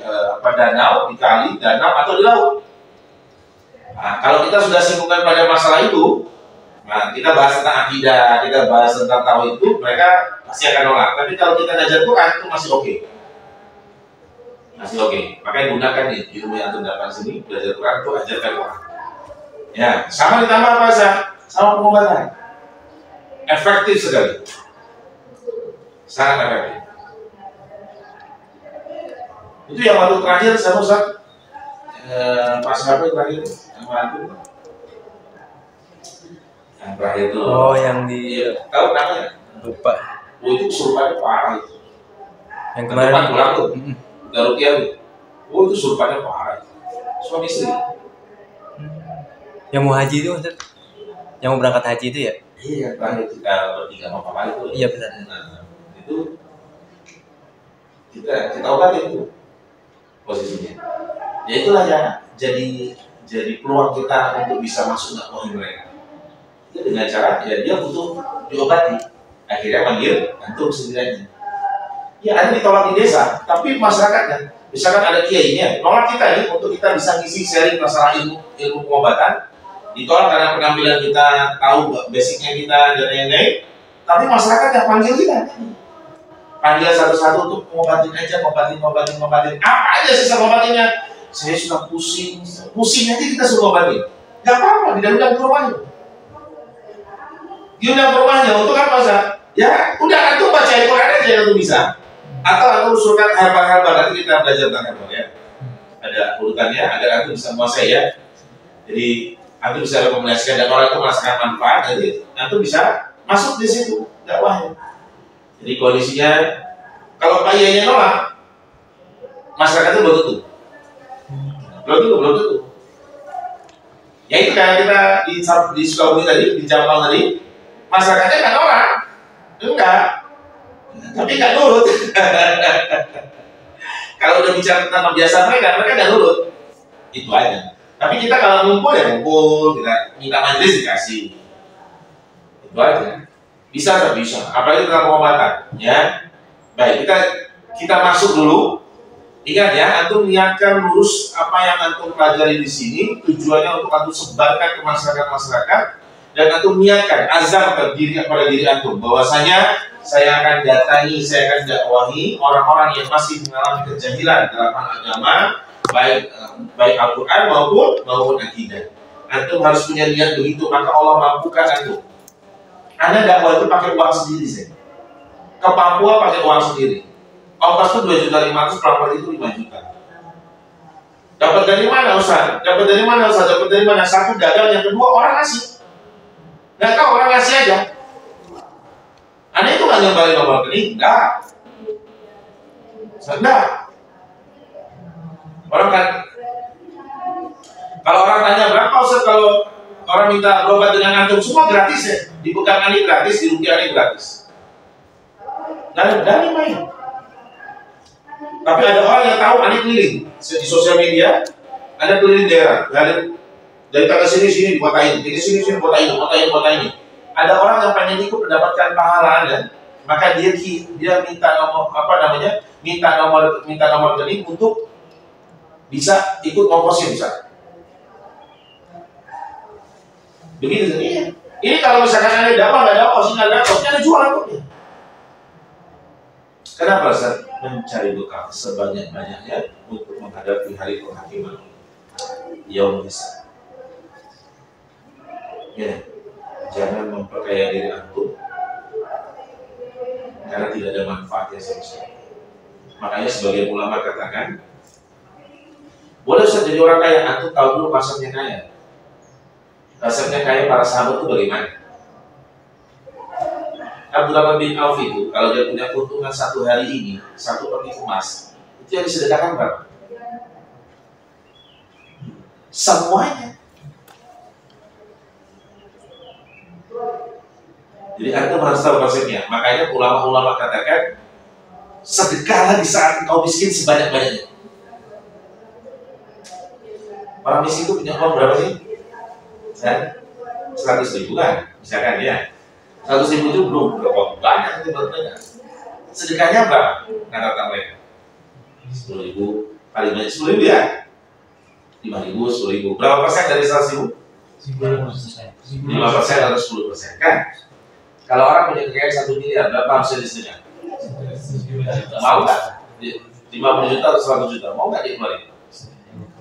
danau, di kali, danau atau di laut. Nah, kalau kita sudah sibukkan pada masalah itu, nah, kita bahas tentang akidah, kita bahas tentang tauhid itu, mereka pasti akan nolak. Tapi kalau kita ngajar Quran itu masih oke. Masih oke. Makanya gunakan nih ilmu yang terdapat sini, belajar Quran itu ajarkan Quran. Ya, sama ditambah apa sih? Sama pengobatan. Efektif sekali. Sangat efektif. Itu yang waktu terakhir sama Ustaz pas HP terakhir yang waktu yang terakhir itu. Oh, yang di tahu namanya? lupa. Oh, itu kesurupannya parah itu. Yang kemarin pulang tuh. Udah rupiah tuh. Oh, itu kesurupannya parah. Suami istri. Yang mau haji itu Ustaz? Yang mau berangkat haji itu ya? Iya, terakhir kita bertiga sama Papa itu. Iya benar. Nah, itu kita obatin itu posisinya. Ya itulah ya jadi peluang kita untuk bisa masuk dakwah mereka. Itu dengan cara ya dia butuh diobati. Akhirnya manggil antum setidaknya. Ya ada ditolak di desa, tapi masyarakatnya, misalkan ada kiainya, nolak kita ini untuk kita bisa ngisi sharing masalah ilmu pengobatan, ditolak karena penampilan kita tahu basicnya kita dan lain-lain, tapi masyarakat yang panggil kita, panggil satu-satu untuk ngobatin aja, ngobatin, apa aja sisa ngobatinnya, saya sudah pusing aja kita suruh ngobatin, nggak apa-apa, diundang ke rumahnya, diundang ke rumahnya untuk apa sih? Ya udah antum baca Al-Quran aja yang antum bisa. Atau antum usulkan herbal-herbal, nanti kita belajar tentang herbal ya. Ada urutannya agar antum bisa menguasai ya. Jadi antum bisa rekomendasikan dan orang itu merasakan manfaat, jadi antum bisa masuk di situ dakwahnya. Jadi kondisinya kalau payahnya nolak, masyarakatnya belum tentu. Belum tentu. Ya itu kayak kita di Sukabumi tadi, di Jamal tadi, masyarakatnya nggak nolak, enggak. Tapi nggak nurut. Kalau udah bicara tentang kebiasaan mereka nggak nurut. Itu aja. Tapi kita kalau ngumpul ya ngumpul, kita minta majelis dikasih. Itu aja. Bisa tak bisa. Apalagi tentang pengobatan, ya. Baik, kita masuk dulu. Ingat ya, antum niatkan lurus apa yang antum pelajari di sini. Tujuannya untuk antum sebarkan ke masyarakat dan antum niatkan azam pada diri antum bahwasanya saya akan datangi, saya akan dakwahi orang-orang yang masih mengalami kejahilan dalam agama, baik Al-Quran maupun akidah. Antum harus punya niat begitu, maka Allah mampukan antum. Anda dakwah itu pakai uang sendiri, saya. Ke Papua pakai uang sendiri. Ongkos itu 2.500.000, berapa itu 5 juta. Dapat dari mana Ustaz? Dapat dari mana? Satu dagang, yang kedua orang ngasih. Nggak tahu orang ngasih aja. Anda itu nggak nyambarin nomor rekening? Enggak. Orang kan, kalau orang tanya berapa Ustaz kalau orang minta berobat dengan antum, semua gratis ya. Di Pekangan ini gratis, di Rukiah ini gratis. Dari main. Tapi ada orang yang tahu, Anda keliling di sosial media, Anda keliling daerah, dari tangga sini dikotain, dari sini dikotain. Ada orang yang pengen ikut mendapatkan pahala Anda, maka dia minta nomor rekening untuk bisa ikut ongkosnya bisa. Begitu iya. Ini kalau misalkan Anda dapat nggak ada ongkos, nggak ada ongkos, Anda jual antumnya. Kenapa Ustaz? Mencari bekal sebanyak-banyaknya untuk menghadapi hari penghakiman Yaumul Hisab. Ya, jangan memperkaya diri antum karena tidak ada manfaatnya sama sekali. Makanya sebagian ulama katakan, boleh Ustaz jadi orang kaya, antum tahu dulu konsepnya kaya. Konsepnya kaya para sahabat itu bagaimana? Abdurrahman bin Auf itu kalau dia punya keuntungan satu hari ini, satu peti emas, itu yang disedekahkan berapa? Semuanya. Jadi antum harus tahu konsepnya. Makanya ulama-ulama katakan, sedekahlah di saat engkau miskin sebanyak-banyaknya. Orang miskin itu punya uang berapa sih? 100.000 kan, misalkan ya. 100.000 itu belum berapa banyak itu berapa. Sedekahnya berapa? Kata mereka 10.000, paling banyak 10.000 ya. 5.000, 10.000. Berapa persen dari 100.000? 5% atau 10% kan? Kalau orang punya kekayaan 1 miliar, berapa harusnya disedekahkan? Mau nggak? 50 juta atau 100 juta, mau nggak dikeluarin?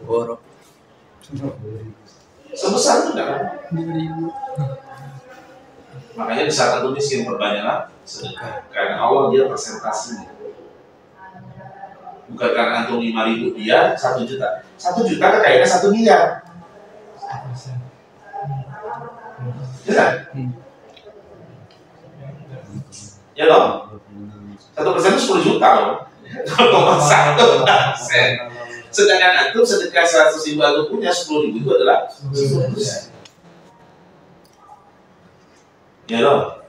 Borok. Sebesar itu kan? Makanya di saat antum miskin perbanyaklah sedekah. Karena Allah dia presentasinya. Bukan karena antum 5.000 dia 1 juta. 1 juta kekayaannya 1 miliar. Jelas? Ya loh. 1% itu 10 juta loh. 1%. Sedangkan antum sedekah 100.000 antum punya 10.000 itu adalah 10%. Ya loh.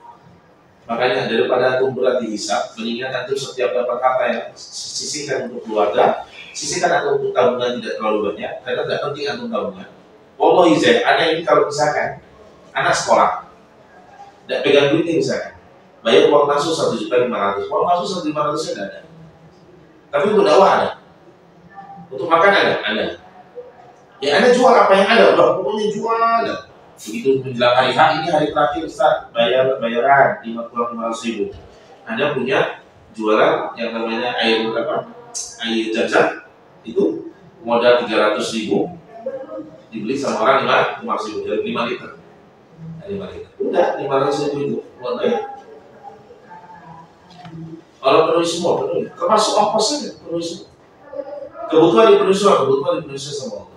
Makanya daripada antum berat dihisab, mendingan antum setiap dapat harta yang sisihkan untuk keluarga, sisihkan antum untuk tabungan tidak terlalu banyak, karena tidak penting antum tabungan. Wallahi Zain, anak ini kalau misalkan anak sekolah, tidak pegang duit ini misalkan, bayar uang masuk 1.500.000, uang masuk 1.500.000 nggak ada. Tapi untuk dakwah ada, untuk makan ada. Ya Anda jual apa yang ada, udah pokoknya jual ada. Begitu menjelang hari H, ini hari terakhir Ustaz, bayaran 500.000. Anda punya jualan yang namanya air jajan, itu modal 300.000, dibeli sama orang 500.000, jadi 5 liter. 5 liter. Udah 500.000 itu buat bayar. Kalau penuhi semua, penuhi. Termasuk ongkosnya penuhi semua. Kebutuhan dipenuhi semua.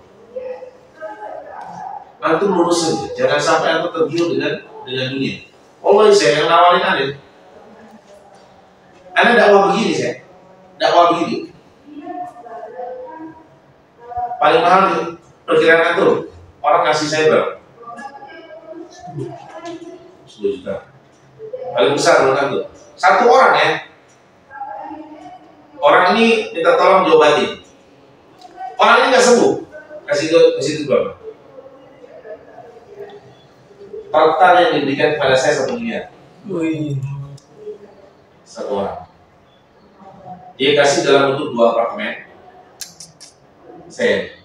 Antum lurus saja, jangan sampai antum tergiur dengan dunia. Allah saya yang nawarin Anda dakwah begini dakwah begini. Paling mahal nih, perkiraan antum, orang ngasih saya berapa? 10 juta. Paling besar menurut antum. Satu orang ya. Orang ini minta tolong diobatin. Orang ini nggak sembuh, kasih itu berapa? Total yang diberikan kepada saya 1 miliar. Satu orang. Dia kasih dalam bentuk 2 apartemen. Saya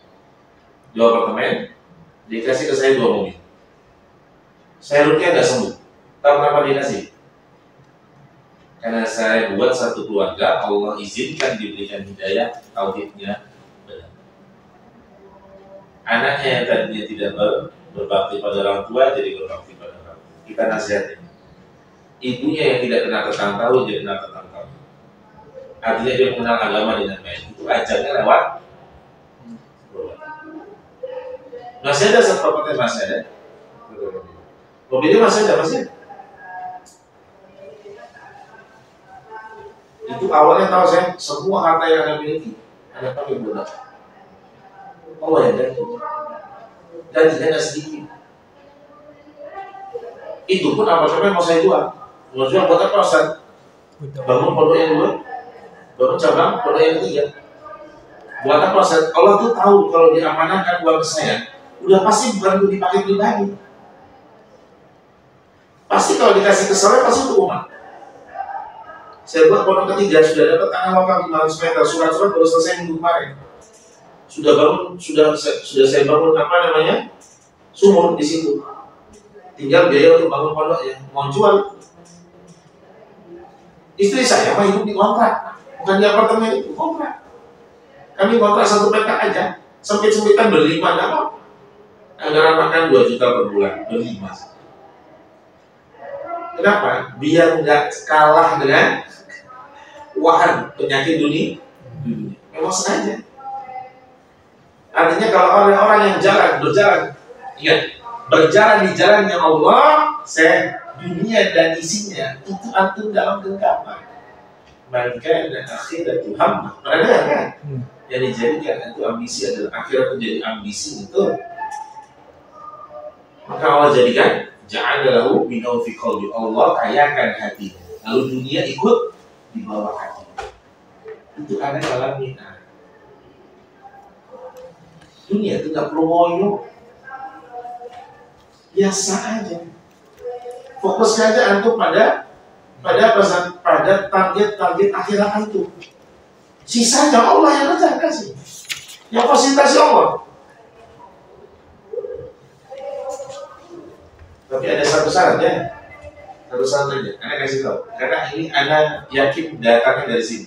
2 apartemen, dia kasih ke saya 2 mobil. Saya rupiah nggak sembuh. Tahu kenapa dia kasih? Karena saya buat satu keluarga, Allah izinkan diberikan hidayah, tauhidnya benar. Anaknya yang tadinya tidak berbakti pada orang tua jadi berbakti pada orang tua. Kita nasihatin. Ibunya yang tidak kenal tentang tauhid jadi kenal tentang tauhid. Artinya dia mengenal agama dengan baik. Itu ajarnya lewat. Masih ada satu properti, masih ada. Mobilnya masih ada. Itu awalnya tahu saya semua harta yang Anda miliki Anda pakai buat Allah yang dan tidak sedikit. Itu pun apartemen mau saya jual. Mau jual buat apa Ustaz? Bangun pondok yang 2, bangun cabang pondok yang 3. Buat apa Ustaz? Allah tuh tahu kalau diamanahkan uang ke saya, udah pasti bukan untuk dipakai pribadi. Pasti kalau dikasih ke saya pasti untuk umat. Saya buat pondok ketiga, sudah dapat tanah wakaf 500 meter, surat-surat baru selesai minggu kemarin. Sudah saya bangun sumur di situ. Tinggal biaya untuk bangun pondoknya, mau jual. Istri saya mah hidup di kontrak, bukan di apartemen itu, kontrak. Kami kontrak 1 petak aja, sempit-sempitan berlima, enggak apa. Anggaran makan 2 juta per bulan, berlima. Kenapa? Biar nggak kalah dengan wahan penyakit dunia. Memang sengaja. Artinya kalau orang yang berjalan di jalannya Allah, dunia dan isinya itu antum dalam genggaman. Maka dan akhirat itu hamba. Pernah dengar kan? Yang dijadikan itu ambisi adalah akhirat menjadi ambisi itu. Maka Allah jadikan ja'alahu minau fi qalbi, Allah kayakan hati. Lalu dunia ikut di bawah hati. Itu ada dalam minat. Dunia itu tidak perlu ngoyo, biasa aja. Fokus saja antum pada target akhirat antum. Sisanya Allah yang kasih, yang fasilitasi Allah. Tapi ada satu syarat ya, Anda kasih tahu. Karena ini Anda yakin datangnya dari sini.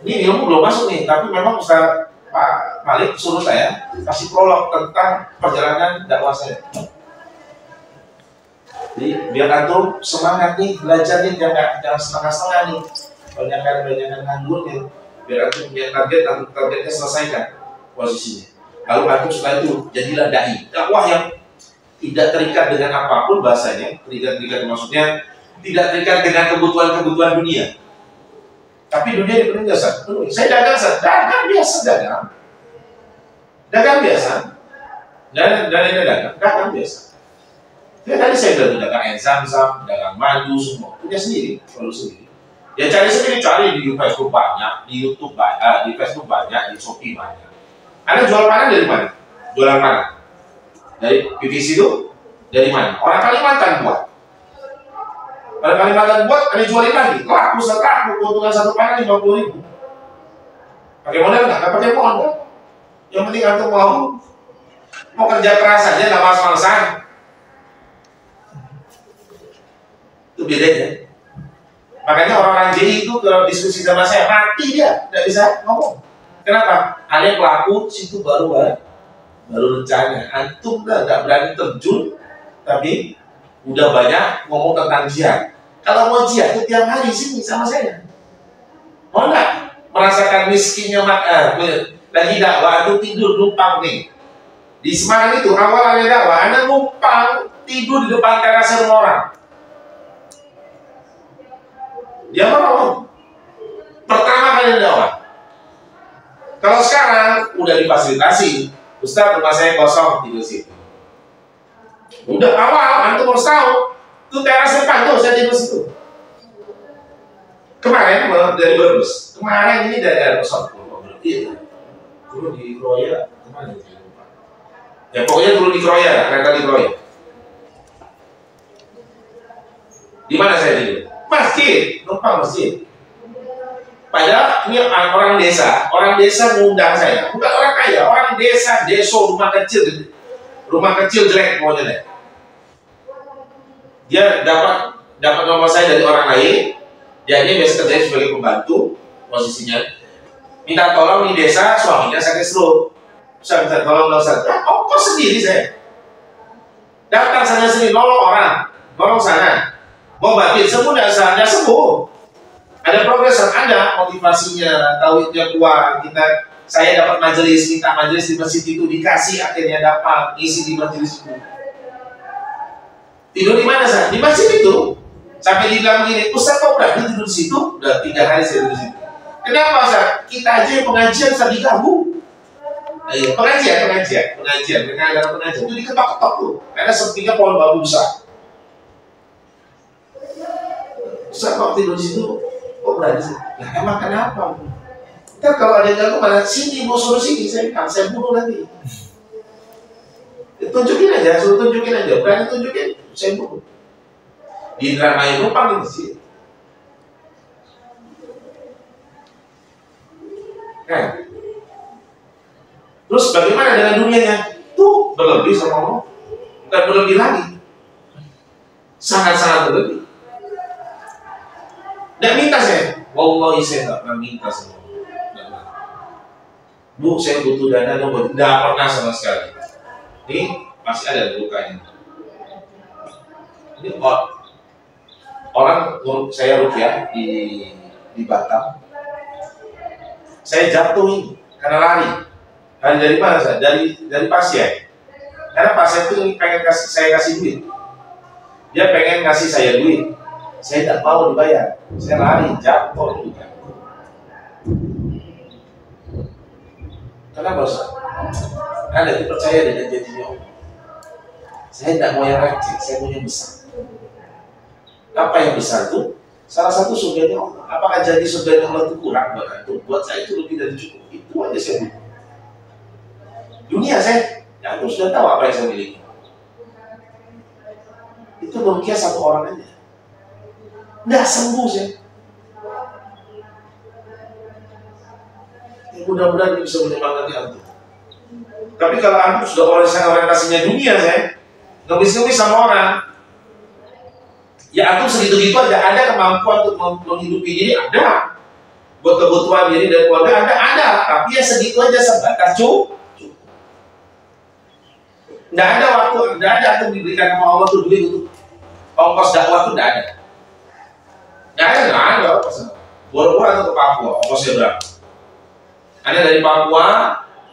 Ini ilmu belum masuk nih, tapi memang Ustaz Pak Malik suruh saya kasih prolog tentang perjalanan dakwah saya. Jadi biar antum semangat nih, belajar nih, jangan setengah-setengah nih, banyak nganggur nih. Biar antum punya targetnya selesaikan posisinya. Lalu antum setelah itu jadilah dai, dakwah yang tidak terikat dengan apapun bahasanya, tidak maksudnya tidak terikat dengan kebutuhan dunia. Tapi dunia dipenuhi jasa. Saya dagang biasa. Dagang biasa. Dagang biasa. Ya tadi saya bilang dagang air zam-zam, dagang madu semua punya sendiri, kalau sendiri. Ya cari di Facebook banyak, di YouTube banyak, di Facebook banyak, di Shopee banyak. Anda jual panah dari mana? Jualan panah dari PVC itu dari mana? Orang Kalimantan buat. Pada Kalimantan buat, ada jualin lagi. Laku selaku keuntungan satu panen 50.000. Pakai modal nggak? Nggak pakai modal. Yang penting antum mau kerja keras aja, nggak males-malesan. Itu bedanya. Makanya orang-orang JI itu kalau diskusi sama saya mati dia, nggak bisa ngomong. Kenapa? Ada pelaku situ baru rencana. Antum nggak berani terjun, tapi udah banyak ngomong tentang jihad. Kalau mau jihad itu tiap hari sini sama saya. Mau nggak merasakan miskinnya lagi dakwah itu tidur numpang nih. Di Semarang itu awalnya dakwah, Anda numpang tidur di depan teras rumah orang. Dia mau pertama kali dakwah. Kalau sekarang udah difasilitasi, Ustaz rumah saya kosong tidur situ. Udah awal, antum harus tahu, itu teras depan tuh saya tidur situ. Kemarin dari Brebes, kemarin ini dari Aeroson, berarti turun di Kroya, kemana itu? Ya pokoknya turun di Kroya, kereta di Kroya. Di mana saya tidur? Masjid, numpang masjid. Padahal ini orang desa mengundang saya, bukan orang kaya, orang desa, rumah kecil jelek pokoknya deh. Dia dapat nomor saya dari orang lain, dia ini biasa kerja sebagai pembantu, posisinya minta tolong di desa suaminya sakit stroke. Saya minta tolong Ustaz, kok sendiri saya datang sana sini nolong sana, mau batin semua nggak sembuh. Ada progres, ada motivasinya, tauhidnya kuat. Saya dapat minta majelis di masjid itu, dikasih akhirnya dapat isi di majelis itu. Tidur di mana saya? Di masjid itu. Sampai dibilang gini, Ustaz kok berani tidur di situ? Udah 3 hari saya tidur di situ. Kenapa Ustaz? Kita aja yang pengajian Ustaz diganggu. Ayo, pengajian. Mereka ada pengajian itu diketok-ketok tuh. Karena sepinya pohon bambu besar. Ustaz kok tidur di situ? Kok berani sih? Nah, emang kenapa? Ntar kalau ada yang ganggu malah sini, mau suruh sini, saya bunuh nanti. Tunjukin aja, berani tunjukin, saya bunuh. Di Indramayu numpang di sini. Kan? Terus bagaimana dengan dunianya? Tuh berlebih sama Allah. Bukan berlebih lagi. Sangat-sangat berlebih. Nggak minta saya. Wallahi saya nggak pernah minta sama Allah. Bu, saya butuh dana dong. Nggak pernah sama sekali. Ini masih ada lukanya. Ini orang saya rupiah di Batam. Saya jatuhin karena lari. Lari dari mana saya? Dari pasien. Karena pasien itu pengen saya kasih duit. Dia pengen ngasih saya duit. Saya tidak mau dibayar. Saya lari, jatuh juga. Kenapa Ustaz? Anda dipercaya dengan janjinya Allah. Saya tidak mau yang kecil, saya mau yang besar. Apa yang besar itu? Salah satu surganya Allah. Apakah janji surganya Allah itu kurang buat antum? Buat saya itu lebih dari cukup. Itu aja saya butuh. Dunia saya, antum sudah tahu apa yang saya miliki. Itu Nokia satu orang aja. Nggak sembuh saya. Mudah-mudahan bisa menyemangati antum. Tapi kalau antum sudah orientasinya dunia saya, ngemis-ngemis sama orang, ya antum segitu-gitu aja, ada kemampuan untuk menghidupi diri, ada. Buat kebutuhan diri dan keluarga ada. Tapi ya segitu aja sebatas cukup. Nggak ada antum diberikan sama Allah tuh duit untuk ongkos dakwah tuh nggak ada. Nggak ada. Boro-boro atau ke Papua, ongkosnya berapa? Ada dari Papua,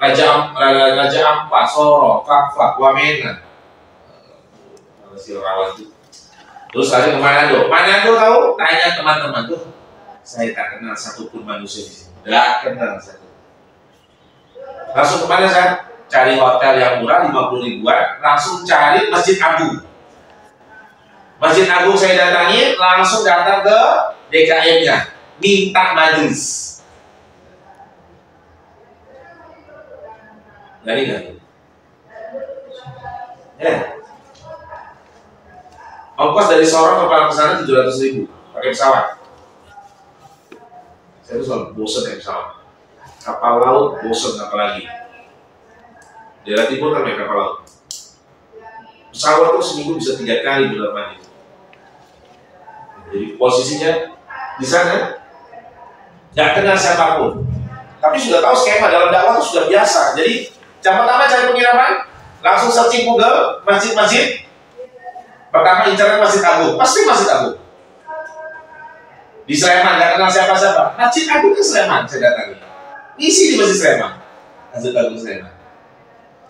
Raja Ampat, Sorong, Kakfak, Wamena. Si rawan itu. Terus ada ke Manado. Manado tahu? Tanya teman-teman tuh. Saya tak kenal satupun manusia di sini. Nggak kenal satu. Langsung kemana saya? Cari hotel yang murah 50 ribuan. Langsung cari Masjid Agung. Masjid Agung saya datangi, langsung datang ke DKM-nya, minta majelis. Jadi nggak? Ya. Ongkos dari seorang kepala ke sana 700.000 pakai pesawat. Saya tuh selalu bosen naik pesawat. Kapal laut bosen apalagi. Daerah timur kan naik kapal laut. Pesawat tuh seminggu bisa 3 kali bolak-balik. Jadi posisinya di sana nggak kenal siapapun, tapi sudah tahu skema dalam dakwah itu sudah biasa. Jadi jam pertama cari pengiraman, langsung searching Google masjid-masjid. Pertama incaran Masjid Agung, pasti Masjid Agung. Di Sleman nggak kenal siapa-siapa, Masjid Agung di Sleman saya datangi. Isi di Masjid Sleman, Masjid Agung Sleman.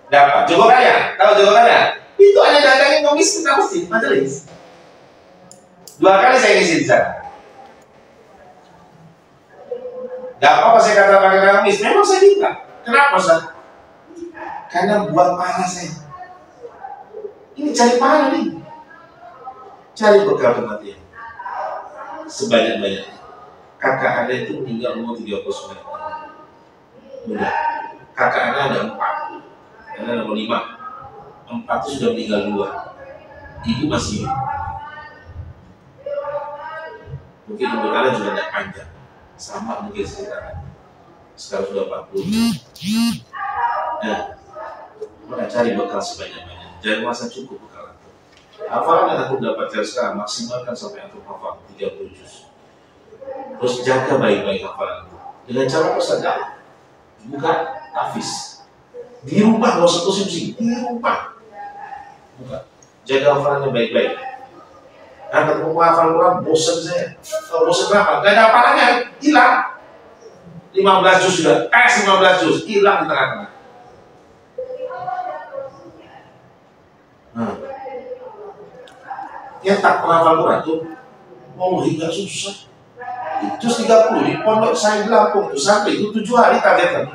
Dapat Jogokaya, tahu Jogokaya? Itu hanya datangin ngemis ke masjid, majelis. 2 kali saya ngisi di sana. Gak apa-apa saya kata pakai ngemis, memang saya minta. Kenapa Ustaz? Karena buat pahala saya. Ini cari pahala nih. Cari bekal kematian. Sebanyak-banyaknya. Kakak Anda itu meninggal umur 39 tahun. Mudah. Kakak Anda ada 4. Anda ada 5. 4 itu sudah meninggal 2. Ibu masih hidup. Mungkin umur Anda juga tidak panjang. Sama mungkin sekitar sekarang sudah 40. Nah, maka cari bekal sebanyak-banyaknya. Jangan merasa cukup bekal itu. Hafalan yang aku dapatkan sekarang maksimalkan sampai aku hafal 30 juz. Terus jaga baik-baik hafalan itu. Dengan cara bersedekah. Bukan hafiz. Di rumah nggak usah pusing-pusing. Di rumah. Bukan. Jaga hafalannya baik-baik. Nah, ketemu hafal Quran, bosan saya. Kalau bosan kenapa? Gak ada apalanya, hilang. 15 juz sudah, 15 juz, hilang di tengah-tengah. Nah, yang tak pernah hafal Quran tuh, mau hingga susah. Juz 30 di pondok saya di Lampung tuh sampai itu 7 hari targetnya.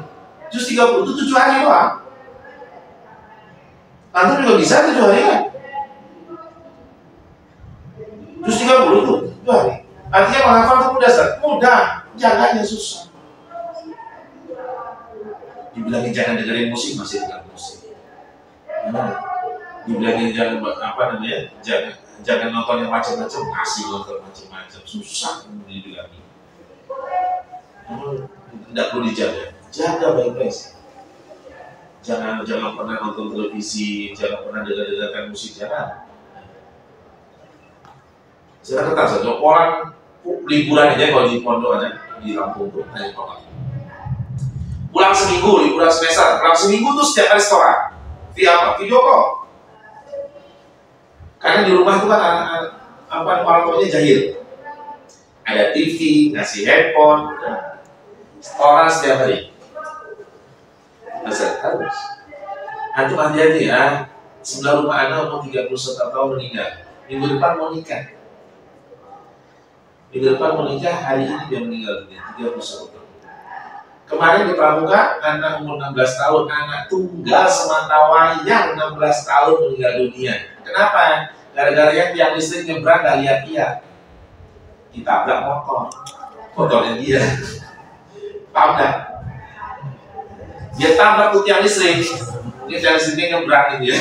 Juz 30 itu 7 hari doang. Antum juga bisa 7 hari kan? Juz 30 itu 7 hari. Artinya menghafal itu mudah, Ustaz. Mudah, jaganya susah. Dibilangin jangan dengerin musik, masih dengar musik. Dibilangin jangan jangan nonton yang macam-macam, masih nonton macam-macam. Susah dibilangin. Tidak perlu dijaga. Jaga baik-baik. Jangan pernah nonton televisi, jangan pernah dengarkan musik, jangan. Saya kata saja orang liburan aja kalau di pondok ada di Lampung tuh hanya orang. Pulang seminggu, liburan semester, pulang seminggu tuh setiap restoran. Via apa? Video call. Karena di rumah itu kan orang tuanya jahil. Ada TV, ngasih handphone, orang setiap hari. Masa harus. Antum hati-hati ya. Sebelah rumah Anda umur 31 tahun meninggal. Minggu depan mau nikah. Minggu depan mau nikah, hari ini dia meninggal dunia 31 tahun. Kemarin di Pramuka, anak umur 16 tahun, anak tunggal sematawayang 16 tahun meninggal dunia. Kenapa? Gara-gara yang tiang listrik nyebrang gak lihat-lihat. Ditabrak motornya dia. Paham gak? Dia tabrak tuh tiang listrik. Dia tiang listriknya nyebrangin dia.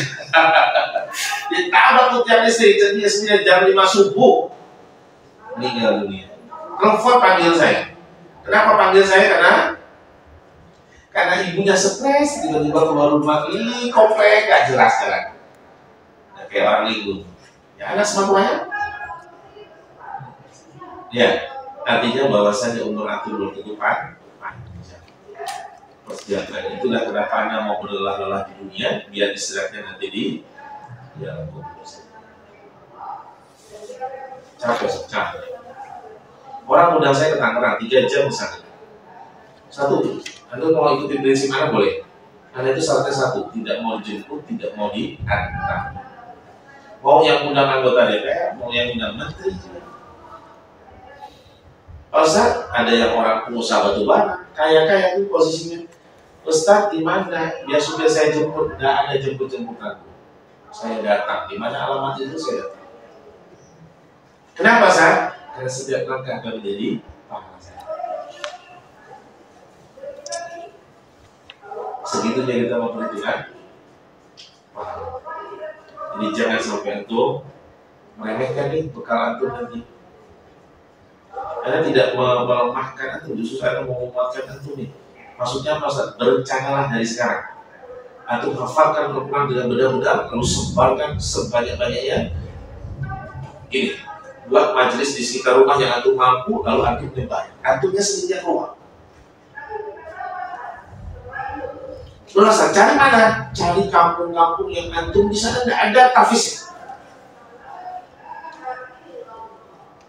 Dia tabrak tuh tiang listrik. Jadi dia sendiri jam 5 subuh meninggal dunia. Telepon panggil saya. Kenapa panggil saya? Karena ibunya stres, tiba-tiba keluar rumah ini komplek, gak jelas jalan. Nah, kayak orang linglung. Ya anak semuanya. Ya, artinya bahwasannya umur antum belum tentu panjang. Persiapan itulah kenapa Anda mau berlelah-lelah di dunia, biar istirahatnya nanti di dalam kubur. Capek. Orang undang saya ke Tangerang 3 jam misalnya. Satu, Anda mau ikuti prinsip Anda boleh. Anda itu syaratnya satu, tidak mau dijemput, tidak mau diantar. Mau yang undang anggota DPR, mau yang undang menteri. Ustaz, ada yang orang pengusaha batubara, kaya itu posisinya. Ustaz, di mana? Biar supaya saya jemput, tidak ada jemput-jemputan. Saya datang, di mana alamat itu saya datang. Kenapa, Ustaz? Karena setiap langkah akan menjadi pahala saya. Segitunya kita memperhitungkan pahala. Jadi jangan sampai itu meremehkan nih bekal antum nanti. Anda tidak melemahkan antum, justru saya mau menguatkan antum nih. Maksudnya apa Ustaz? Berencanalah dari sekarang. Antum hafalkan Al-Quran dengan benar-benar, lalu sebarkan sebanyak-banyaknya. Gini, buat majelis di sekitar rumah yang antum mampu, lalu antum nyebar. Antumnya sendiri keluar. Terus cari mana? Cari kampung-kampung yang antum di sana tidak ada tafisnya.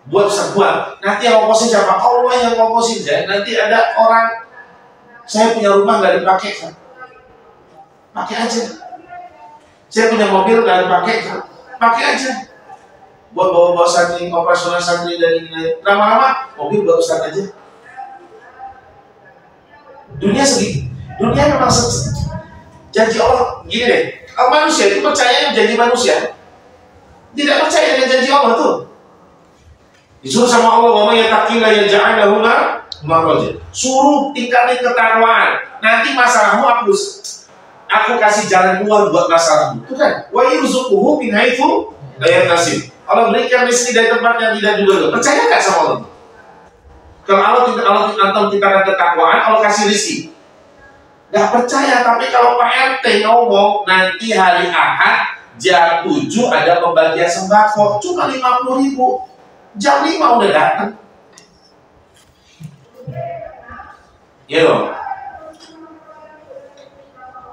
Buat sebuah, nanti yang ngoposin siapa? Allah yang ngoposin saya. Nanti ada orang, saya punya rumah nggak dipakai kan? Pakai aja. Saya punya mobil nggak dipakai kan? Pakai aja. Buat bawa-bawa santri, operasional santri dan ini. Lama-lama mobil buat Ustaz aja. Dunia segitu. Dunia memang janji Allah gini deh. Manusia itu percaya janji manusia, tidak percaya dengan janji Allah tuh. Disuruh sama Allah, "Wa may yattaqilla yaj'al lahu makhraja." Suruh tingkatin ketakwaan. Nanti masalahmu hapus. Aku kasih jalan keluar buat masalahmu. Itu kan. Wa yarzuquhu min haitsu la yahtasib. Allah berikan rezeki dari tempat yang tidak duga. Percaya enggak sama Allah? Kalau Allah tingkatkan ketakwaan, Allah kasih rezeki. Enggak percaya, tapi kalau Pak RT ngomong nanti hari Ahad jam 7 ada pembagian sembako, cuma 50.000. Jam 5 udah datang. Iya dong.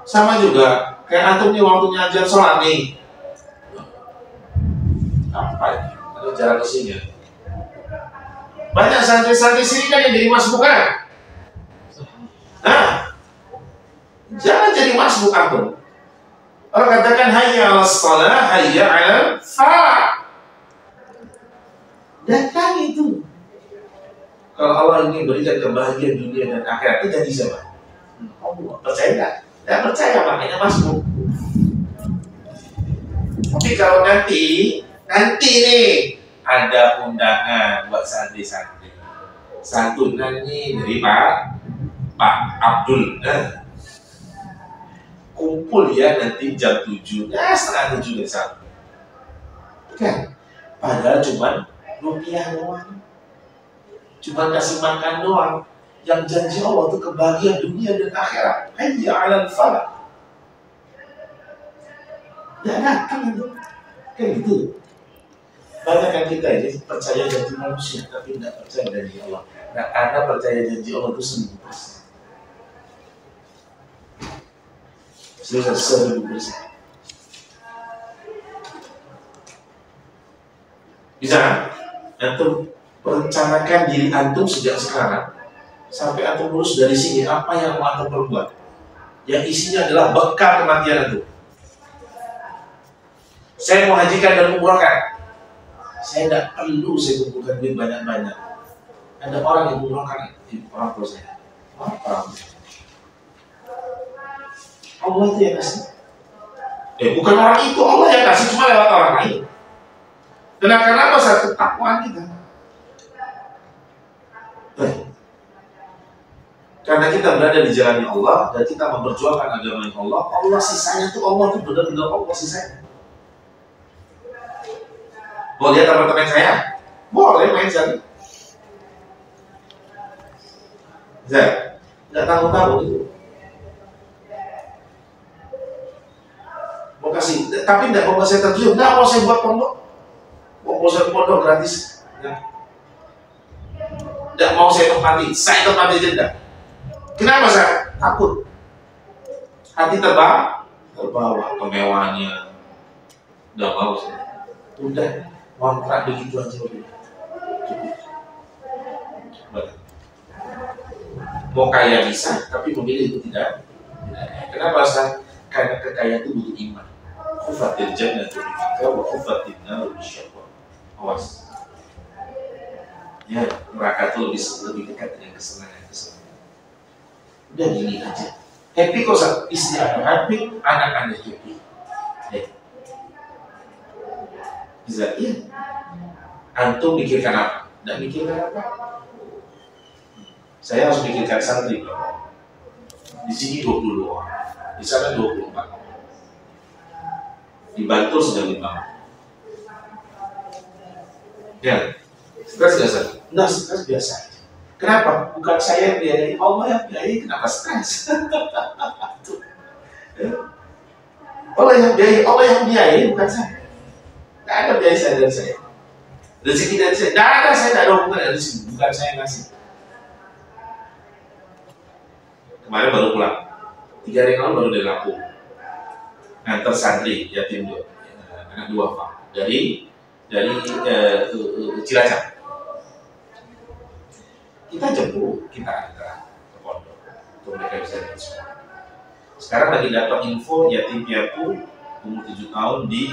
Sama juga kayak antum nih waktu ngajar sholat nih. Apa ini? Ada jalan ke sini ya. Banyak santri-santri sini kan yang jadi masbuk kan? Nah, jangan jadi masbuk antum. Orang katakan hayya 'alas shalah, hayya 'alal falah. Datang itu. Kalau Allah ingin berikan kebahagiaan dunia dan akhirat, itu jadi siapa? Allah. Percaya enggak? Tidak percaya, makanya masuk. Tapi kalau nanti nih ada undangan buat santri-santri, santunan nih dari Pak Abdul, kumpul ya nanti jam 7, ya setengah 7 besok. Kan? Padahal cuma rupiah doang, cuma kasih makan doang. Yang janji Allah itu kebahagiaan dunia dan akhirat. Hayya 'alal falah. Ya datang itu, kan gitu. Banyak kan kita ini percaya janji manusia, tapi tidak percaya janji Allah. Nah, Anda percaya janji Allah itu 1000%. 1000%. Bisa? Antum merencanakan diri antum sejak sekarang sampai antum lulus dari sini, apa yang mau antum perbuat yang isinya adalah bekal kematian antum. Saya mau hajikan dan umrohkan, saya tidak perlu saya kumpulkan duit banyak-banyak. Ada orang yang umrohkan orang tua saya. Apa? Allah itu yang kasih. Bukan orang itu, Allah yang kasih, cuma lewat orang lain. Kenapa satu ketakwaan kita? Karena kita berada di jalan Allah dan kita memperjuangkan agama Allah, Allah sisanya itu Allah itu benar-benar Allah sisanya. Mau lihat teman-teman saya? Boleh main saja. Saya nggak tanggung-tanggung itu. Mau kasih, tapi nggak mau saya terjun, nggak mau saya buat pondok, mau saya pondok gratis. Nggak mau saya tempati jeda. Kenapa saya takut? Hati terbawa kemewahannya. Udah mau saya. Udah kontrak begitu aja udah. Cukup. Mau kaya bisa, tapi memilih itu tidak. Kenapa saya? Karena kekayaan itu butuh iman. Khufatil jannatu bika wa khufatil naru bisyaitan. Awas. Ya, neraka itu lebih dekat dengan kesenangan. Udah gini aja. Happy kok istri Anda happy, anak Anda happy. Bisa, iya. Antum mikirkan apa? Tidak mikirkan apa? Saya harus mikirkan santri. Di sini 20 orang, di sana 24. Di Bantul sedang dibangun. Ya, stres nggak sih? Nggak, stres biasa. Kenapa? Bukan saya yang biayai, Allah yang biayai, kenapa stres? Allah yang biayai, bukan saya. Nggak ada biaya saya dari saya. Rezeki dari saya, nggak ada, saya nggak ada hubungan dari rezeki, bukan saya yang ngasih. Kemarin baru pulang, 3 hari yang lalu baru dari Lampung, nganter santri yatim dua, anak dua pak, dari Cilacap. Kita jemput, kita antar ke pondok untuk mereka bisa dapat sekolah. Sekarang lagi dapat info yatim piatu umur 7 tahun di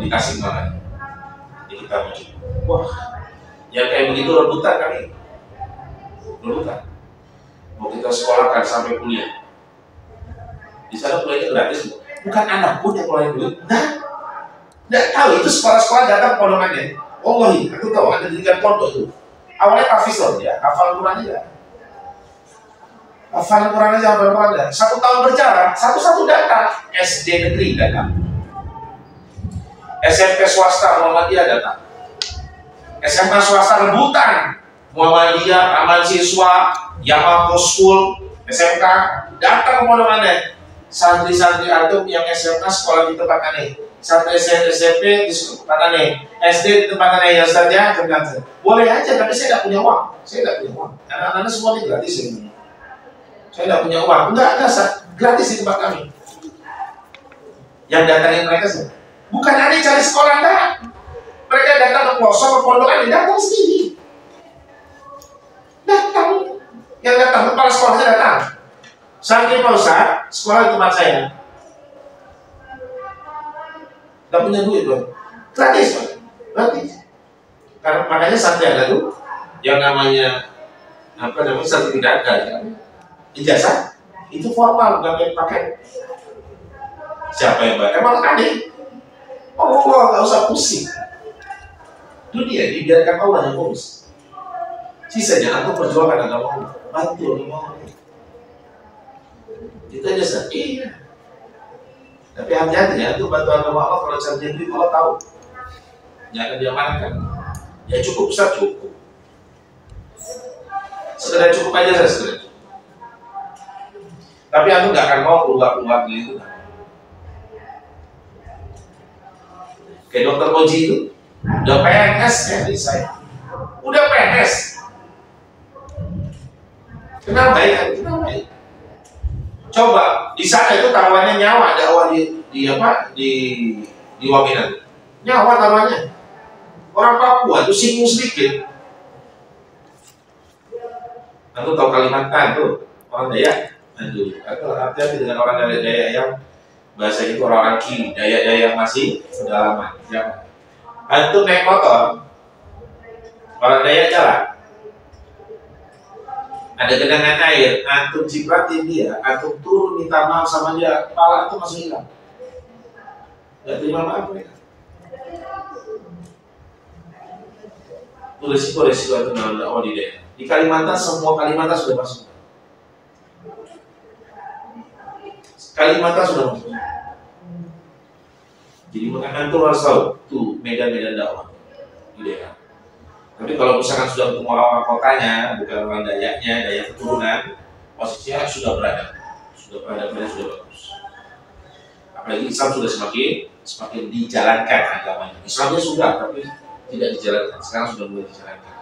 Tasikmalaya. Jadi kita mau coba. Wah, yang kayak begitu rebutan kami, rebutan. Mau kita sekolahkan sampai kuliah. Di sana kuliahnya gratis, bukan anak pun yang keluarin duit. Nggak tahu itu sekolah-sekolah datang pondokannya. Wallahi, aku tahu ada dirikan pondok itu. Awalnya tafsir ya, hafal Quran aja. Hafal Quran aja, hafal Quran aja. 1 tahun berjalan, satu-satu datang. SD negeri datang. SMP swasta Muhammadiyah datang. SMA swasta rebutan. Muhammadiyah, Aman Siswa, Yamaha School, SMK datang ke pondokannya. Santri-santri antum yang SMA sekolah di tempat aneh, santri SMP di tempat aneh, SD di tempat aneh ya Ustaz ya, boleh aja, tapi saya tidak punya uang. Anak-anak semua ini gratis ini. Saya tidak punya uang, enggak ada gratis di tempat kami. Yang datangin mereka sih, bukan aneh cari sekolah enggak. Mereka datang ke pelosok ke pondokan, datang sendiri. Datang, yang datang kepala sekolahnya datang. Santri Pak Ustaz, sekolah di tempat saya. Gak punya duit loh. Gratis Pak, gratis. Karena makanya santri ada tuh yang namanya sertifikat kan? Ijazah itu formal, bukan pakai. Siapa yang bayar? Emang aneh. Allah gak usah pusing. Dunia dibiarkan Allah yang urus. Sisanya aku perjuangkan agama Allah. Bantu agama Allah. Itu aja sah. Iya. Tapi hati-hati ya, itu bantu agama Allah kalau cari duit Allah tahu. Jangan diamankan. Ya cukup Ustaz, cukup. Sekedar cukup aja saya sekedar. Tapi aku nggak akan mau keluar gitu. Kayak dokter Koji itu udah PNS ya di saya. Udah PNS. Kenapa ya? Coba di sana itu taruhannya nyawa, dakwah di Wamena. Nyawa taruhannya. Orang Papua itu singgung sedikit. Aku tahu Kalimantan tuh orang Dayak. Aduh, aku hati-hati dengan orang dari Dayak yang bahasa itu orang-orang kiri, Dayak yang masih pedalaman. Jangan. Antum naik motor, orang Dayak jalan. Ada genangan air, antum cipratin dia, antum turun minta maaf sama dia, kepala antum masih hilang. Gak terima maaf mereka. Itu resiko antum dalam dakwah di daerah. Di Kalimantan, semua Kalimantan sudah masuk. Kalimantan sudah masuk. Jadi antum harus tahu tuh medan-medan dakwah di daerah. Tapi kalau misalkan sudah ketemu orang kotanya, bukan orang Dayaknya, Dayak keturunan, posisinya sudah berada, sudah bagus. Apalagi Islam sudah semakin dijalankan agamanya. Islamnya sudah, tapi tidak dijalankan. Sekarang sudah mulai dijalankan.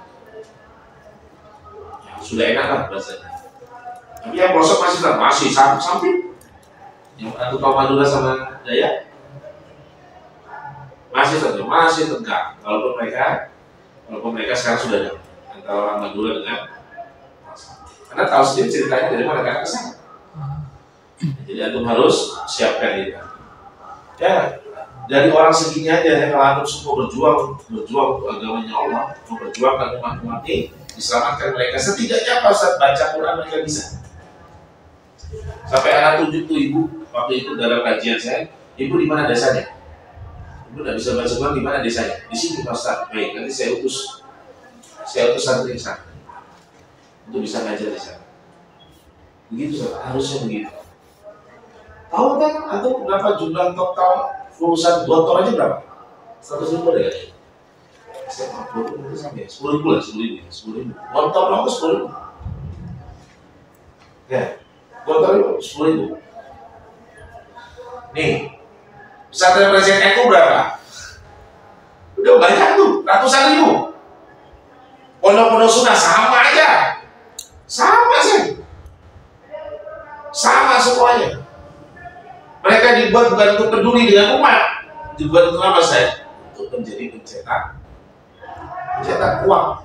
Ya, sudah enak lah bahasanya. Tapi yang pelosok masih samping. Yang aku tahu Madura sama Dayak masih tegak. Walaupun mereka sekarang sudah ada antara orang Madura dengan karena tahu sendiri ceritanya dari mana kan kesana. Jadi antum harus siapkan diri. Ya, dari orang segini aja ya, kalau antum semua berjuang untuk agamanya Allah, memperjuangkan umat ini, diselamatkan mereka. Setidaknya pas saat baca Quran mereka bisa. Sampai anak tunjuk tuh ibu waktu itu dalam kajian saya, ibu di mana desanya? Ibu tidak bisa baca Quran, di mana desanya? Di sini Pak Ustaz. Baik, nanti saya utus santri ke sana untuk bisa ngajar di sana. Begitu harusnya begitu. Tahu kan atau berapa jumlah total lulusan doktor aja berapa? 100.000 ada ya? SMA, 20 sampai 10.000 lah, 10.000. Motor lama 10.000. Ya, motor itu 10.000. Nih, pesantren Presiden itu berapa? Udah banyak tuh, ratusan ribu. Pondok-pondok sunnah sama aja, sama sih, sama semuanya. Mereka dibuat bukan untuk peduli dengan umat, dibuat untuk apa saya? Untuk menjadi pencetak uang.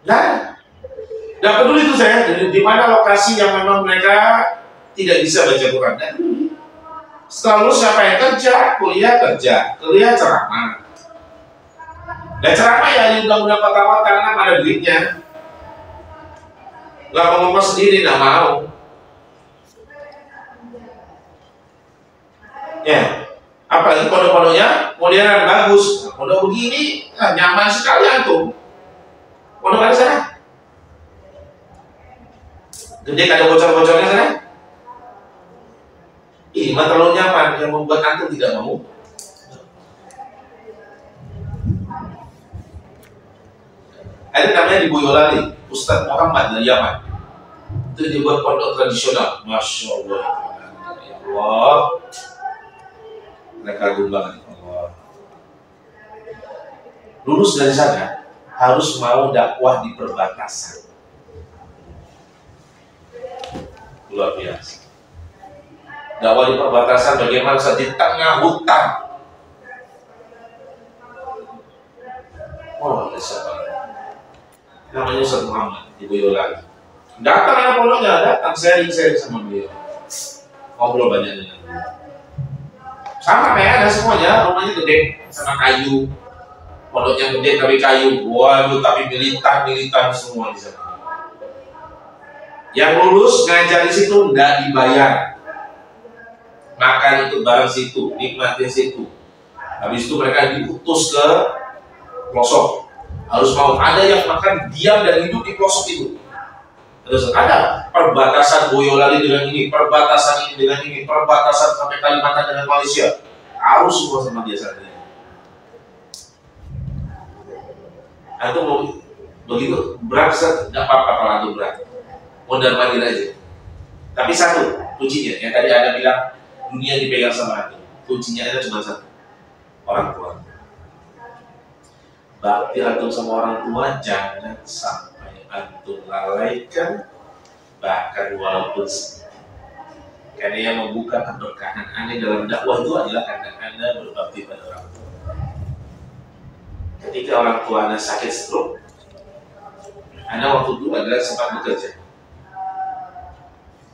Nah, nggak peduli itu saya. Di mana lokasi yang memang mereka tidak bisa baca Quran. Nah, setelah lulus siapa yang kerja? Kuliah ceramah. Dan ceramah ya di undang-undang kota-kota karena ada duitnya. Nggak mau ngomong sendiri, nggak mau. Ya, apalagi pondok-pondoknya modelan bagus. Nah, pondok begini nyaman sekali antum. Pondok ada sana? Gede ada bocor-bocornya sana? Ini mah terlalu nyaman yang membuat antum tidak mau. Ada namanya di Boyolali, Ustadz Muhammad dari Yaman. Itu dibuat pondok tradisional. Masya Allah, ya Allah. Mereka kagum banget Allah. Lulus dari sana harus mau dakwah di perbatasan. Luar biasa. Dakwah di perbatasan bagaimana saat di tengah hutan. Oh, siapa? Namanya Ustadz Muhammad di Boyolali. Datang anak pondoknya, datang sharing sama beliau. Ngobrol banyak dengan beliau. Sama kayak ada semuanya, rumahnya gede sama kayu. Pondoknya gede tapi kayu. Waduh, tapi militan semua di sana. Yang lulus ngajar di situ nggak dibayar. Makan itu bareng situ, nikmatin situ. Habis itu mereka diutus ke pelosok. Harus mau ada yang makan diam dan hidup di pelosok itu. Terus ada perbatasan Boyolali dengan ini, perbatasan ini dengan ini, perbatasan sampai Kalimantan dengan Malaysia. Harus semua sama dia saja. Antum mau begitu berat, nggak apa-apa kalau antum berat. Mondar mandir aja. Tapi satu kuncinya, yang tadi ada bilang dunia dipegang sama antum. Kuncinya ada cuma satu, orang tua. Bakti antum sama orang tua jangan sampai antum lalaikan, bahkan walaupun sedikit. Karena yang membuka keberkahan Anda dalam dakwah itu adalah karena Anda berbakti pada orang tua. Ketika orang tua Anda sakit stroke, Anda waktu dulu adalah sempat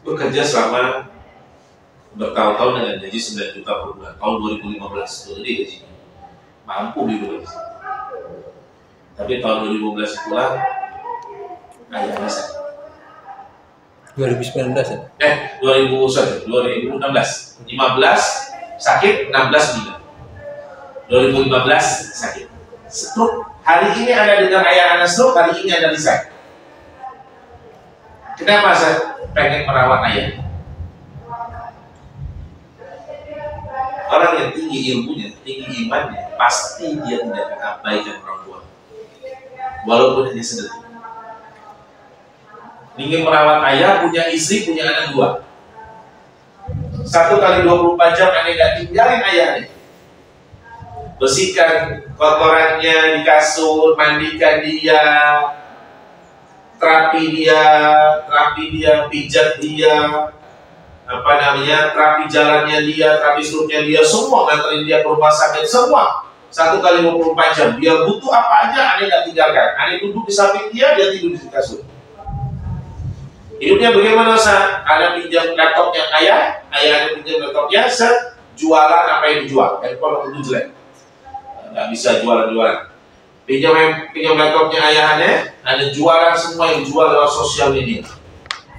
bekerja selama bertahun-tahun dengan gaji 9 juta per bulan. Tahun 2015 itu gede gajinya, mampu hidup di sini. Tapi tahun 2015 itulah ayahnya sakit. 2019 ya? 2016 sakit, 16 meninggal. 2015 sakit. Stroke. Hari ini Anda dengar ayah Anda stroke, hari ini Anda resign. Kenapa saya pengen merawat ayah? Orang yang tinggi ilmunya, tinggi imannya, pasti dia tidak akan abaikan orang tua. Walaupun hanya sedetik. Ingin merawat ayah, punya istri, punya anak 2. 1 kali 24 jam Anda nggak tinggalin ayahnya. Bersihkan kotorannya di kasur, mandikan dia, terapi dia, pijat dia, terapi jalannya dia, terapi struknya dia, semua nganterin dia ke rumah sakit, semua. 1 kali 24 jam. Dia butuh apa aja, Anda nggak tinggalkan. Anda duduk di samping dia tidur di kasur. Hidupnya bagaimana saat Anda pinjam laptopnya ayah Anda pinjam laptopnya, jualan apa yang dijual? Handphone itu jelek, nggak bisa jualan. Pinjam laptopnya ayah Anda jualan semua yang dijual lewat sosial media.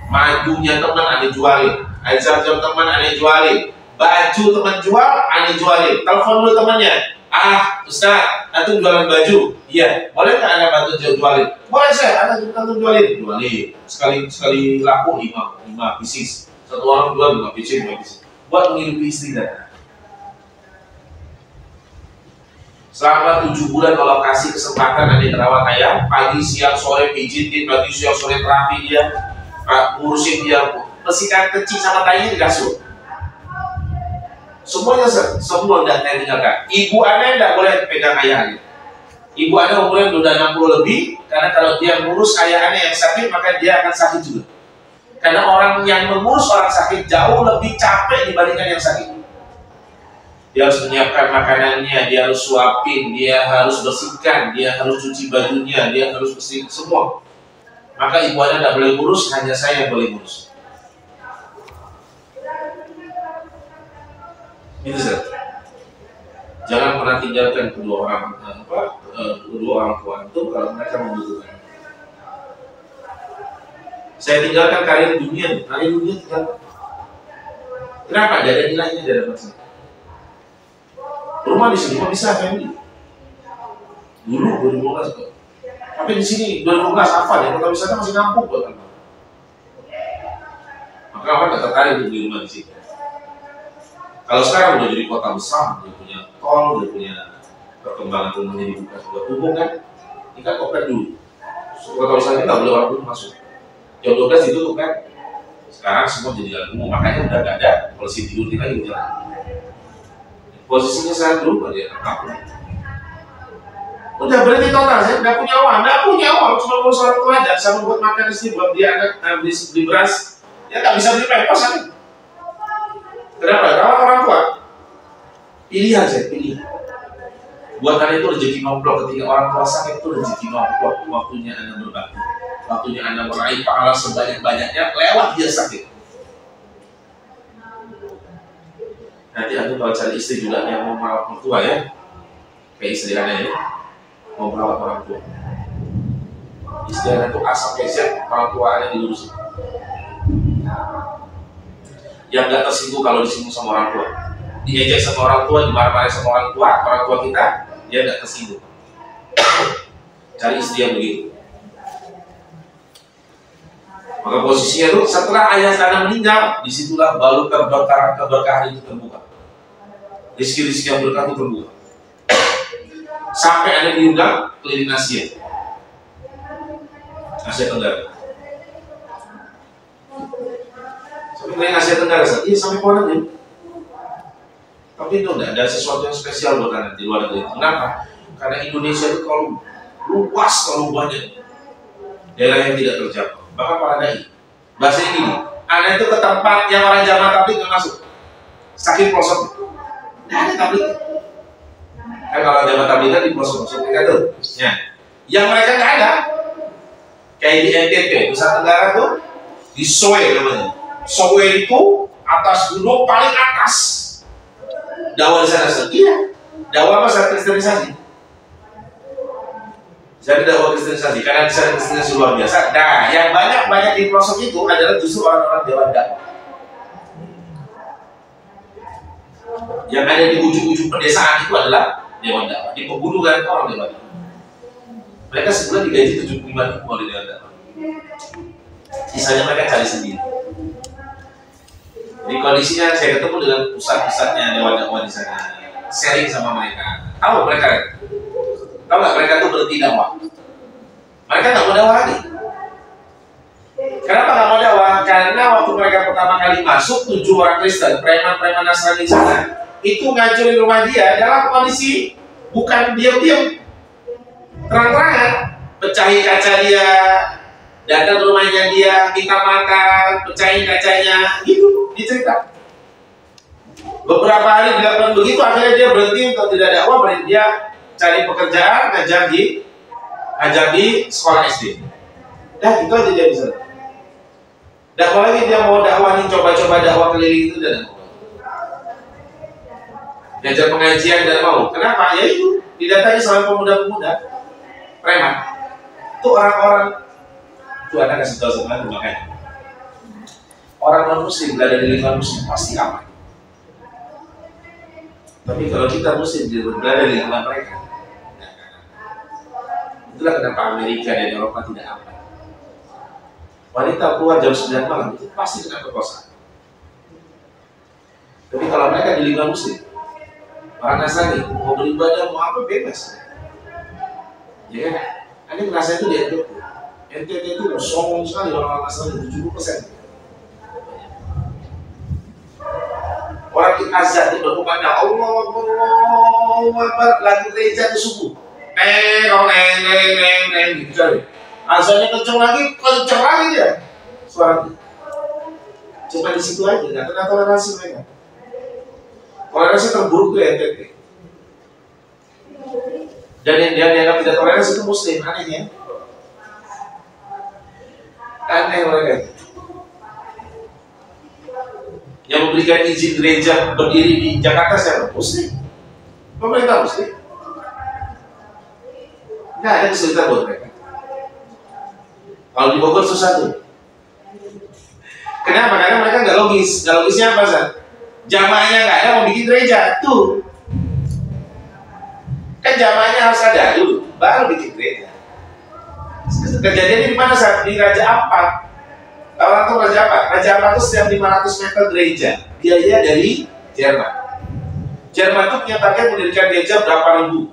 Madunya teman Anda jualin, air zam-zam teman Anda jualin, baju teman jual Anda jualin, telepon dulu temannya. Ustaz, antum jualan baju? Iya, boleh nggak Anda bantu jualin? Boleh saya, Anda jualin. Sekali laku 5 pieces. 1 orang jual 5 pieces. buat menghidupi istri dan anak. Selama 7 bulan kalau kasih kesempatan nanti terawat ayam, pagi, siang, sore pijitin, pagi, siang, sore terapi dia, ngurusin dia, bersihkan kecil sama tainya dikasih. Semuanya semua tidak tinggalkan. Ibu Anda tidak boleh pegang ayahnya. Ibu Anda umurnya sudah 60 lebih, karena kalau dia ngurus ayahnya yang sakit, maka dia akan sakit juga. Karena orang yang mengurus orang sakit jauh lebih capek dibandingkan yang sakit. Dia harus menyiapkan makanannya, dia harus suapin, dia harus bersihkan, dia harus cuci bajunya, dia harus bersih semua. Maka ibu Anda tidak boleh ngurus, hanya saya yang boleh ngurus. Itu saja. Jangan pernah tinggalkan kedua orang tua itu kalau mereka membutuhkan. Saya tinggalkan karir dunia tinggalkan. Kenapa? Tidak ada nilainya, tidak ada masalah. Rumah di sini bisa family. Dulu 2012 kok. Tapi di sini 2012 apa ya? Kota wisata masih ngampung buat apa? Maka apa tak tertarik untuk di rumah di sini. Kalau sekarang udah jadi kota besar, dia punya tol, dia punya perkembangan rumahnya dibuka juga umum kan? Ini kan open dulu. Kota wisata nggak boleh orang dulu masuk. Jam 12 ditutup kan? Sekarang semua jadi jalan umum, makanya udah nggak ada polisi tidur lagi di jalan. Posisinya saya dulu aja, aku. Udah berhenti total, saya nggak punya uang, cuma ngurus orang tua aja, sama buat makan istri, buat dia anak beli beras, ya nggak bisa beli pampers kan? Kenapa? Kalau orang tua, pilihan saya, pilih. Buat Anda itu rezeki nomplok, ketika orang tua sakit itu rezeki nomplok, waktunya Anda berbakti, waktunya Anda meraih pahala sebanyak-banyaknya lewat dia sakit. Nanti Anda kalau cari istri juga yang mau merawat orang tua ya, kayak istri Anda ya, mau merawat orang tua. Istri Anda itu asal keset orang tua Anda diurusin. Yang gak tersinggung kalau disinggung sama orang tua, diejek sama orang tua, dimarah-marah sama orang tua kita, dia gak tersinggung. Cari istri yang begitu. Maka posisinya itu setelah ayah Anda meninggal, disitulah baru keberkahan itu terbuka. Rizki-rizki yang berkah itu terbuka. Sampai Anda diundang keliling Asia Tenggara. Sampai keliling Asia Tenggara, iya sampai mana nih? Tapi itu tidak ada sesuatu yang spesial buat Anda di luar negeri. Kenapa? Karena Indonesia itu kalau luas, terlalu banyak daerah yang tidak terjangkau. Bahkan para dai, bahasanya gini, Anda itu ke tempat yang orang jamaah tabligh nggak masuk, saking pelosok. Nggak ada tabligh. Kan kalau jamaah tabligh kan di pelosok-pelosok mereka tuh. Ya. Yang mereka nggak ada, kayak di NTT, Nusa Tenggara tuh, di Soe namanya. Soe itu atas gunung paling atas. Dakwah di sana setia. Dakwah apa? Kristenisasi. Jadi dakwah kristenisasi, karena di sana kristenisasi luar biasa. Nah, yang banyak di pelosok itu adalah justru orang-orang dewan dakwah. Yang ada di ujung-ujung pedesaan itu adalah dewan dakwah. Di pegunungan itu orang dewan dakwah. Mereka sebulan digaji 75.000 oleh dewan dakwah. Sisanya mereka cari sendiri. Jadi kondisinya saya ketemu dengan pusat-pusatnya dewan dakwah di sana, sharing sama mereka. Tahu mereka? Tahu nggak mereka tuh berhenti dakwah? Mereka nggak mau dakwah lagi. Kenapa nggak mau dakwah? Karena waktu mereka pertama kali masuk, 7 orang Kristen, preman-preman Nasrani di sana, itu ngancurin rumah dia dalam kondisi bukan diam-diam, terang-terangan, pecahin kaca dia, datang ke rumahnya dia, minta makan, pecahin kacanya, gitu dicerita. Beberapa hari dilakukan begitu, akhirnya dia berhenti untuk tidak dakwah, berhenti dia cari pekerjaan, ngajar di sekolah SD. Dah itu aja dia bisa. Dakwah lagi dia mau dakwah nih, coba-coba dakwah keliling itu dan ngajar pengajian dan mau. Kenapa? Ya itu didatangi sama pemuda-pemuda preman. Itu orang-orang itu anak kasih tahu sama aku makanya. Orang non muslim berada di lingkungan muslim pasti aman. Tapi kalau kita muslim berada di lingkungan mereka, itulah kenapa Amerika dan Eropa tidak aman. Wanita keluar jam 9 malam itu pasti kena perkosaan. Tapi kalau mereka di lingkungan muslim, orang Nasrani mau beribadah mau apa bebas, ya kan? Anda merasa itu di NTT itu sombong sekali orang Nasrani 70%. Orang di azan itu berkumandang Allah Akbar, lagu gereja itu subuh. Neng gitu kali. Azannya kenceng lagi dia. Suara cuma di situ aja, nggak kena toleransi mereka. Toleransi terburuk tuh NTT. Dan yang dianggap tidak toleransi itu muslim, anehnya. Aneh mereka. Yang memberikan izin gereja berdiri di Jakarta siapa? Muslim. Pemerintah muslim. Nggak ada kesulitan buat mereka. Kalau di Bogor susah tuh. Kenapa? Karena mereka nggak logis. Nggak logisnya apa sih? Jamaahnya nggak ada mau bikin gereja tuh. Kan jamaahnya harus ada dulu, baru bikin gereja. Kejadiannya di mana saat di Raja Ampat? Orang tuh Raja Ampat. Raja Ampat itu setiap 500 meter gereja. Biaya dari Jerman. Jerman itu punya target mendirikan gereja berapa ribu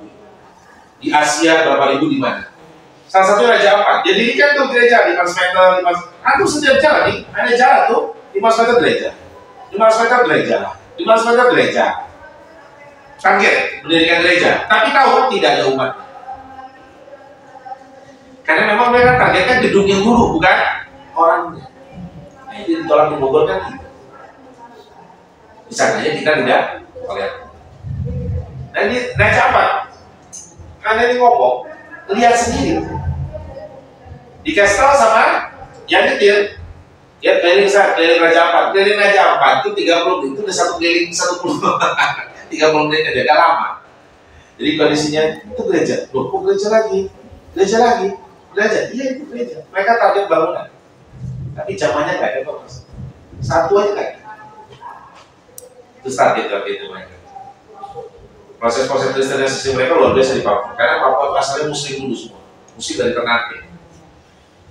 di Asia, berapa ribu di mana? Salah satunya Raja Ampat. Jadi kan tuh gereja 500 meter, 500. Antum setiap jalan nih, ada jalan tuh 500 meter gereja, 500 meter gereja, 500 meter gereja. Target mendirikan gereja, tapi tahu tidak ada umat. Karena memang mereka targetnya gedung yang dulu, bukan orangnya. Nah, itu ditolak di Bogor kan gitu. Misalnya kita tidak melihat. Nah ini Raja Ampat, karena ini ngomong, lihat sendiri. Dikasih tahu sama yang nyetir, ya keliling Raja Ampat, keliling Raja Ampat itu 30 menit, itu udah satu keliling 30 menit aja, agak lama. Jadi kondisinya itu gereja, loh kok gereja lagi, iya itu gereja. Mereka target bangunan, tapi jamaahnya nggak ada kok mas, satu aja nggak ada. Itu target itu mereka. Proses kristenisasi mereka luar biasa di Papua, karena Papua asalnya muslim dulu semua, muslim dari Ternate,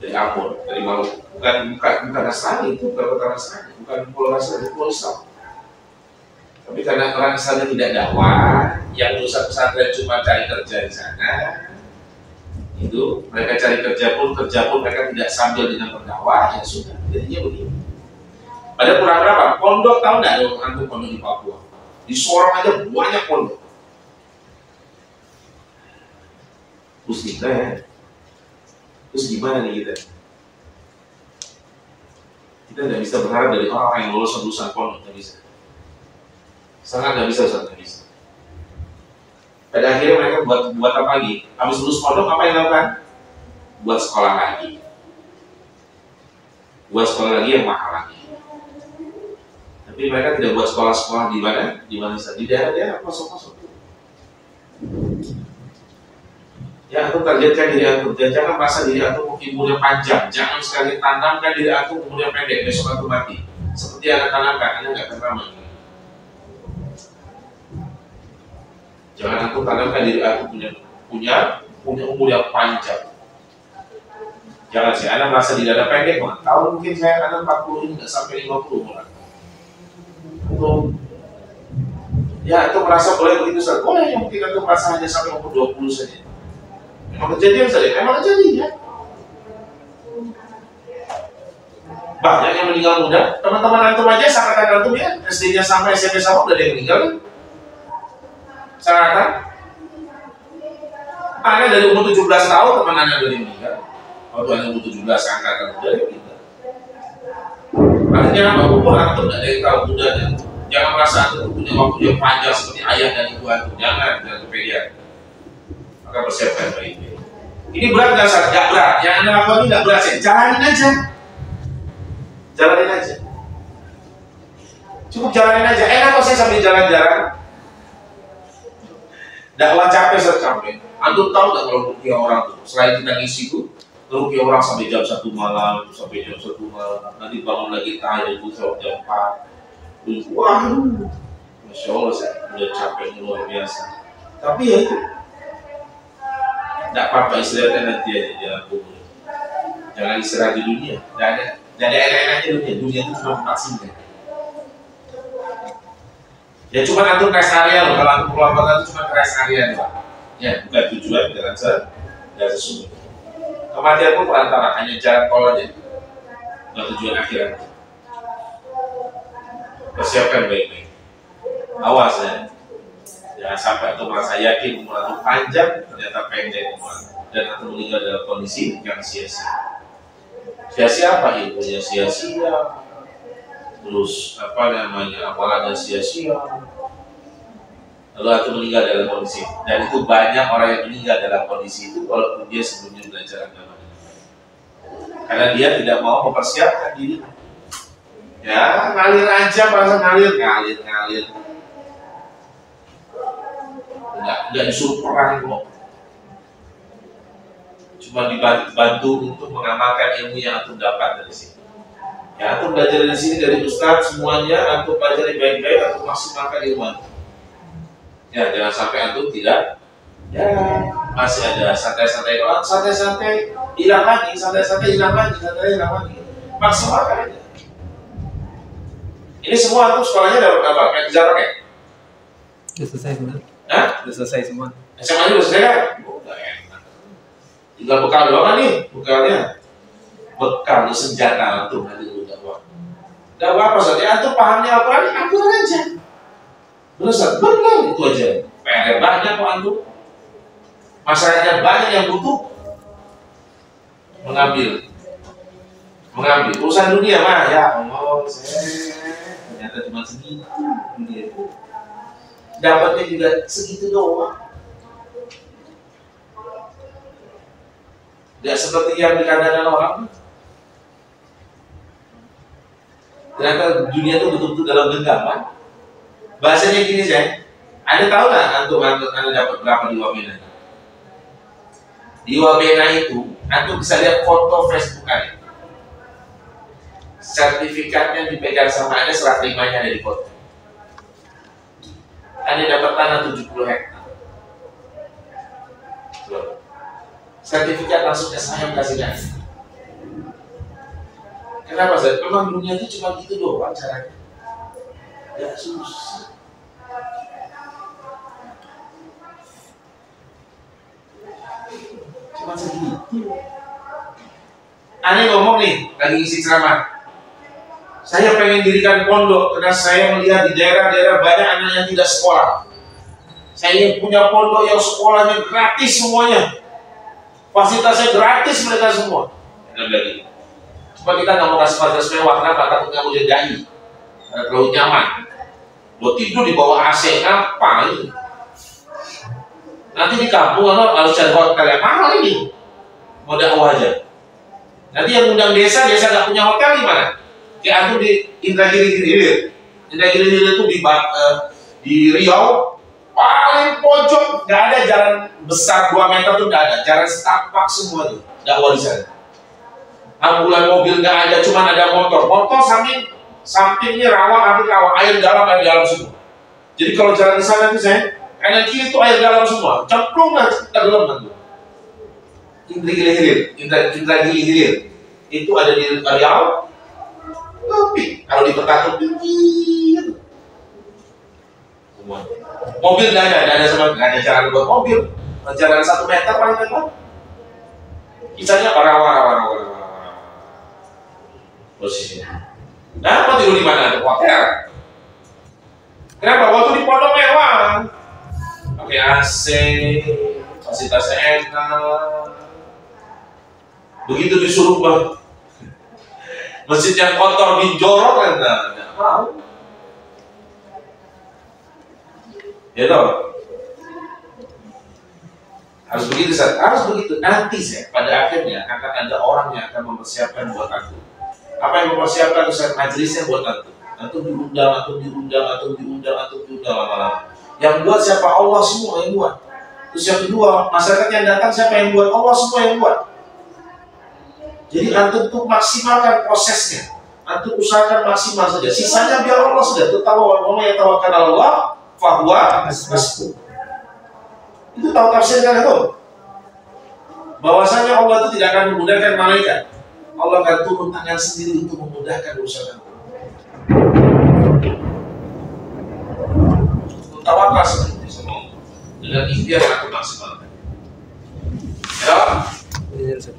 dari Ambon, dari Maluku, bukan Nasrani, itu bukan kota Nasrani, bukan pulau Nasrani, itu pulau Islam. Tapi karena orang Islamnya tidak dakwah, yang lulusan pesantren cuma cari kerja di sana, itu mereka cari kerja pun mereka tidak sambil dengan berdakwah, ya sudah, jadinya begini. Ada kurang berapa? Pondok tahu nggak dong antum pondok di Papua? Di Sorong aja banyak pondok. Terus kita ya, terus gimana nih kita? Kita nggak bisa berharap dari orang yang lulus lulusan pondok, nggak bisa. Sangat nggak bisa, sangat nggak bisa. Pada akhirnya mereka buat apa lagi? Habis lulus pondok apa yang dilakukan? Buat sekolah lagi. Buat sekolah lagi yang mahal lagi. Tapi mereka tidak buat sekolah-sekolah di mana? Di mana saja? Di daerah-daerah kosong-kosong. Ya, aku targetkan diri aku. Jangan merasa diri aku umurnya panjang. Jangan sekali tanamkan diri aku umurnya pendek. Besok aku mati. Seperti anak tanamkan, Anda nggak akan ramai. Jangan aku tanamkan diri aku punya umur yang panjang. Jangan sih, Anda merasa diri Anda pendek, tahun mungkin saya Anda 40 ini nggak sampai 50 umur. Ya, itu merasa boleh begitu saja. Boleh, yang mungkin itu merasa hanya sampai umur 20 saja. Memang kejadian saja, memang kejadian ya. Banyak yang meninggal muda. Teman-teman antum aja, sangkatan antum ya, SD-nya sama SMP sama udah ada yang meninggal kan? Sangkatan. Anda dari umur 17 tahun teman Anda udah meninggal. Waktu Anda umur 17 angkatan udah ada yang meninggal. Artinya apa? Umur antum tidak ada yang tahu mudanya. Jangan merasa antum punya waktu yang panjang seperti ayah dan ibu antum. Jangan kepedean. Maka persiapkan baik. Ini berat nggak saat? Nggak berat. Yang Anda lakukan ini nggak berat sih. Jalanin aja. Jalanin aja. Cukup jalanin aja. Enak kok sih sambil jalan-jalan. Dakwah capek secapek. Antum tahu nggak kalau rupiah orang tuh? Selain kita ngisi tuh, rupiah orang sampai jam 1 malam, sampai jam 1 malam. Nanti bangun lagi tahajud sampai jam 4. Waduh, masya Allah sih, udah capek luar biasa. Tapi ya itu, nggak apa-apa istirahatnya nanti aja jalan kubur. Jangan istirahat di dunia. Nggak ada enak-enaknya dunia. Dunia itu cuma tempat singgah. Ya cuma antum rest area loh, kalau antum keluar kota itu cuma rest area doang. Ya, bukan tujuan jalan sesungguhnya. Kematian pun perantara, hanya jalan tol aja. Bukan tujuan akhirat. Persiapkan baik-baik. Awas ya. Jangan sampai antum merasa yakin umur antum panjang, ternyata pendek umur, dan antum meninggal dalam kondisi yang sia-sia. Sia-sia apa ilmunya? Sia-sia. Terus apalagi sia-sia, lalu aku meninggal dalam kondisi, dan itu banyak orang yang meninggal dalam kondisi itu walaupun dia sebelumnya belajar agama, karena dia tidak mau mempersiapkan diri. Ya ngalir aja, bahasa ngalir, nggak disuruh perang kok, cuma dibantu untuk mengamalkan ilmu yang aku dapat dari sini. Ya, antum belajar dari sini dari Ustadz semuanya, antum belajar baik-baik, antum maksimalkan ilmu. Ya, jangan sampai antum tidak. Ya, masih ada santai-santai doang, santai-santai hilang lagi, santai-santai hilang lagi. Maksimalkan aja. Ini semua antum sekolahnya dapat apa? Kayak jarak ya? Udah selesai semua. Hah? Udah selesai semua. SMA-nya udah selesai kan? Udah enak. Tinggal bekal doang kan nih, bekalnya. Bekal senjata antum nanti. Gak apa-apa saja, antum pahamnya apa nih, aturan aja. Benar itu aja. PR banyak kok antum. Masyarakat banyak yang butuh mengambil urusan dunia mah ya Allah, ternyata cuma segitu dunia itu. Dapatnya juga segitu doang. Tidak seperti yang dikatakan orang. Ternyata dunia itu betul-betul dalam genggaman. Bahasanya gini saya, Anda tahu nggak antum Anda dapat berapa di Wamena? Di Wamena itu, antum bisa lihat foto Facebook Anda. Sertifikatnya dipegang sama Anda, serah terimanya ada di foto. Anda dapat tanah 70 hektar. Sertifikat langsung SHM kasih Anda. Kenapa Zat? Memang dunia itu cuma gitu doang caranya. Gak susah. Cuma segitu. Aneh ngomong nih, lagi isi ceramah. Saya pengen dirikan pondok karena saya melihat di daerah-daerah banyak anak yang tidak sekolah. Saya ingin punya pondok yang sekolahnya gratis semuanya. Fasilitasnya gratis mereka semua. Dan lagi. Cuma kita nggak mau kasih fasilitas mewah, kenapa? Takut nggak mau jadi dai, terlalu nyaman. Lo tidur di bawah AC, apa ini? Nanti di kampung harus cari hotel yang mahal ini. Mau dakwah aja. Nanti yang undang desa nggak punya hotel gimana? Kayak antum di Indragiri Hilir. Indragiri Hilir itu di Riau, paling pojok, nggak ada jalan besar 2 meter tuh nggak ada, jalan setapak semua tuh, dakwah di sana. Ambulan mobil nggak ada, cuma ada motor sampingnya rawa, air dalam semua. Jadi kalau jalan di sana itu saya kanan kiri itu air dalam semua, cemplung nanti tenggelam nanti. Indragiri Hilir itu ada di Riau, tapi kalau di Peta tinggi, semua. Mobil nggak ada jalan buat mobil, jalan 1 meter paling lebar. Kisahnya rawa. Posisinya. Nah, mau tidur di mana? Di hotel. Kenapa? Waktu di pondok mewah, pakai AC, fasilitasnya enak. Begitu disuruh masjid yang kotor dijorok kan nggak mau. Ya toh. Harus begitu, harus begitu. Nanti pada akhirnya akan ada orang yang akan mempersiapkan buat aku. Apa yang mempersiapkan Ustaz majelisnya buat antum diundang lama-lama. Yang buat siapa? Allah semua yang buat. Terus yang kedua, masyarakat yang datang siapa yang buat? Allah semua yang buat. Jadi antum tuh maksimalkan prosesnya. Antum usahakan maksimal saja. Sisanya biar Allah sudah. Wa may yatawakkal 'ala Allah fahuwa hasbuh. Itu tahu tafsirnya itu. Bahwasanya Allah itu tidak akan menggunakan malaikat. Allah akan turun tangan sendiri untuk memudahkan urusan. tawakal seperti sama Allah. Dengan ikhtiar aku maksimalkan. Ya, Ini Ustaz.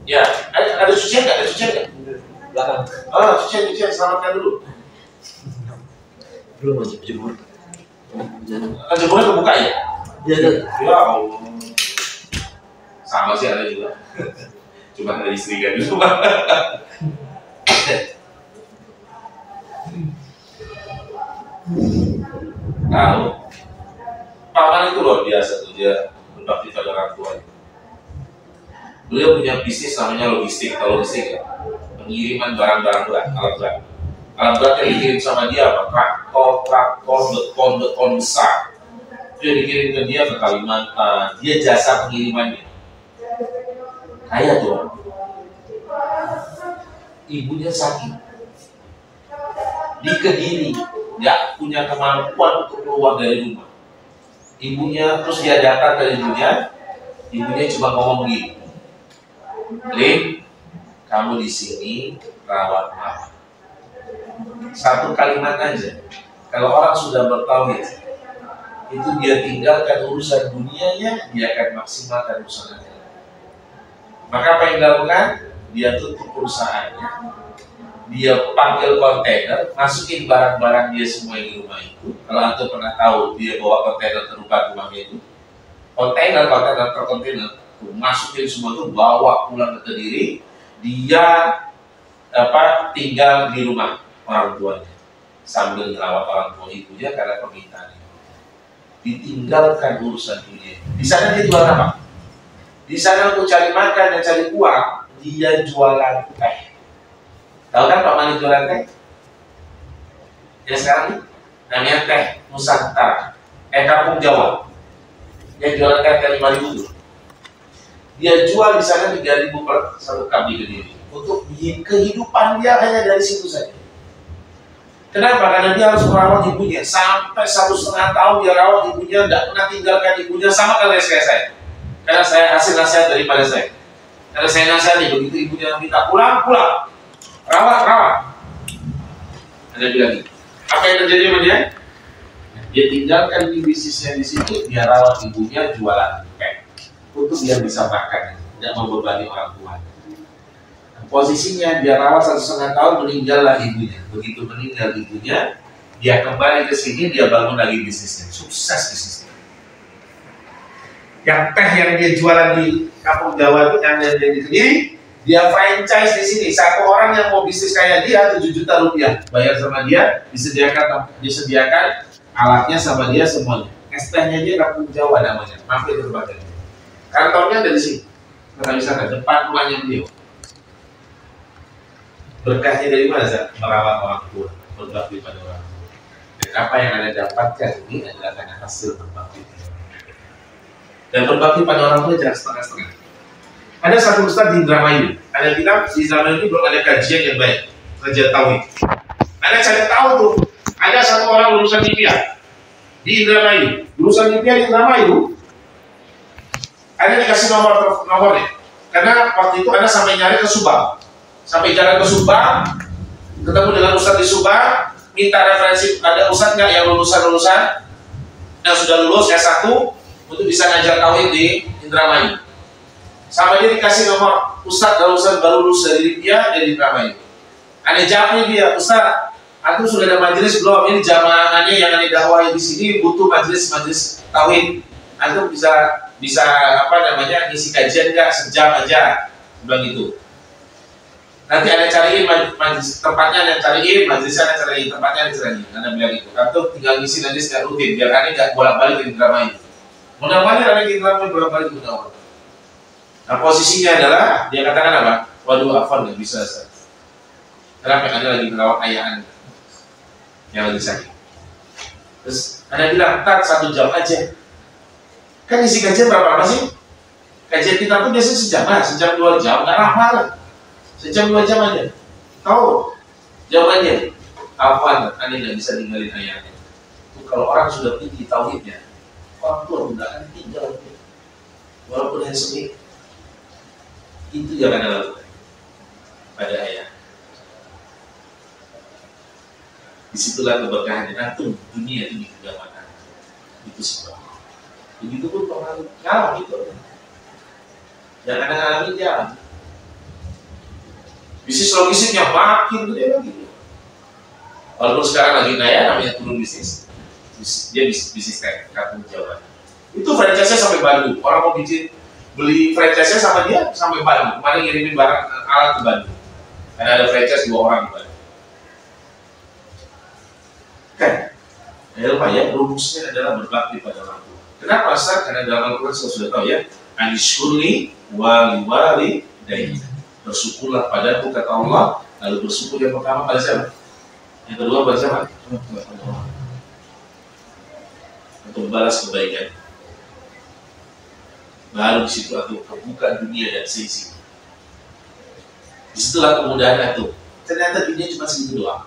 ya. Ada cucian nggak? Ada cucian nggak? Belakang. Cucian, selamatkan dulu. Belum masih jemur. Jemurnya kebuka ya? Ya, ada. Ya Allah. Sama sih ada juga. Cuma ada istri kan di rumah. Tahu, paman itu luar biasa tuh, dia berbakti pada orang tua. Beliau punya bisnis namanya logistik, ya, pengiriman barang-barang berat, alat berat. Alat berat yang dikirim sama dia apa? Traktor, beton besar. Itu yang dikirim ke dia ke Kalimantan. Dia jasa pengirimannya. Kaya tuh. Ibunya sakit di Kediri, nggak punya kemampuan untuk keluar dari rumah. Ibunya terus dia datang dari ibunya cuma ngomong begini, Lin, kamu di sini rawat mama. Satu kalimat aja. Kalau orang sudah bertauhid, itu dia tinggalkan urusan dunianya, dia akan maksimalkan urusan akhirat. Maka apa yang dilakukan? Dia tutup perusahaannya, dia panggil kontainer, masukin barang-barang dia semua di rumah itu. Kalau antum pernah tahu, dia bawa kontainer terbuka rumahnya itu, kontainer, masukin semua itu, bawa pulang ke Kediri, dia tinggal di rumah orang tuanya sambil merawat orang tua ibunya karena permintaan itu. Ditinggalkan urusan dunia. Di sana dia jual apa? Di sana untuk cari makan dan cari uang, dia jualan teh. Tahu kan Pak Mani jualan teh? Ya sekarang nih, namanya teh Nusantara, Kampung Jawa. Dia jualan teh 5.000 dulu. Dia jual di sana 3.000 per satu cup di Kediri. Untuk kehidupan dia hanya dari situ saja. Kenapa? Karena dia harus merawat ibunya sampai 1,5 tahun dia rawat ibunya, tidak pernah tinggalkan ibunya, sama kayak saya. Karena saya hasil nasihat daripada saya. Karena saya nasihati, begitu ibunya minta pulang, rawat. Ada bilang, apa yang terjadi sama dia? Dia tinggalkan di bisnisnya di situ, dia rawat ibunya, jualan teh untuk dia bisa makan, tidak membebani orang tua. Nah, posisinya dia rawat 1,5 tahun, meninggallah ibunya. Begitu meninggal ibunya, dia kembali ke sini, dia bangun lagi bisnisnya, sukses bisnisnya. Yang teh yang dia jualan di Kampung Jawa itu, yang dia di Kediri, dia franchise di sini. Satu orang yang mau bisnis kayak dia 7 juta rupiah bayar sama dia, disediakan alatnya sama dia semuanya. Es tehnya dia Kampung Jawa namanya, mampir ke tempatnya. Kantornya ada di sini. Kita bisa ke depan rumahnya beliau. Berkahnya dari mana? Merawat orang tua, berbakti pada orang tua. Dan apa yang Anda dapatkan ini adalah karena hasil berbakti. Dan berbakti pada orang tua jangan setengah-setengah. Ada satu ustaz di Indramayu. Ada bilang di Indramayu itu belum ada kajian yang baik, kajian tauhid. Anda cari tahu tuh, ada satu orang lulusan IPA di Indramayu. Lulusan IPA di Indramayu, ada dikasih nomornya. Karena waktu itu Anda sampai nyari ke Subang, sampai jalan ke Subang, ketemu dengan ustaz di Subang, minta referensi, ada ustaz nggak yang lulusan yang sudah lulus S1 untuk bisa ngajar tauhid di Indramayu. Sampai dia dikasih nomor ustaz baru lulus dari IPA dari Indramayu. Ada jawabnya dia, ustaz, aku sudah ada majelis belum? Ini jamaahnya yang ada dakwah di sini butuh majelis tauhid. Aku bisa ngisi kajian nggak sejam aja, bilang gitu. Nanti ada cariin majelis tempatnya, ada cariin majelisnya, ada cariin tempatnya, ada cariin. Anda bilang gitu. Atau tinggal ngisi nanti secara rutin, biar Anda nggak bolak-balik di Indramayu. Mudah-mudahan Anda di Indramayu bolak-balik ke dakwah. Nah posisinya adalah dia katakan apa? Waduh, afwan nggak bisa. Kenapa? Anda lagi merawat ayah Anda yang lagi sakit. Terus Anda bilang, "Tar 1 jam aja." Kan isi kajian berapa lama sih? Kajian kita tuh biasanya sejam 2 jam, nggak lama. Sejam 2 jam aja. Tahu jawabannya? Afwan, Anda nggak bisa tinggalin ayahnya. Kalau orang sudah tinggi tauhidnya, orang tua tidak akan tinggal. Walaupun hanya seminggu. Itu yang Anda lakukan pada ayah. Disitulah keberkahan antum dunia ini juga mata. Itu sih. Begitu pun pengaruh ngalah gitu. Jangan ada ngalamin jalan. Bisnis logistiknya makin gede lagi. Walaupun sekarang lagi kaya namanya turun bisnis, dia bisnis kayak kampung Jawa. Itu franchise-nya sampai Bandung. Orang mau beli franchise-nya sama dia sampai Bandung. Kemarin ngirimin barang alat ke Bandung. Karena ada franchise 2 orang di Bandung. Kan? Ya lupa ya, rumusnya adalah berbakti pada orang tua. Kenapa Ustaz? Karena dalam Al-Quran sudah tahu ya, Anishkurni wali daini. Bersyukurlah padaku kata Allah, lalu bersyukur yang pertama pada siapa? Yang kedua pada siapa? Untuk balas kebaikan. Baru di situ aku terbuka dunia dan seisi. Disitulah kemudahan itu. Ternyata dunia cuma segitu doang.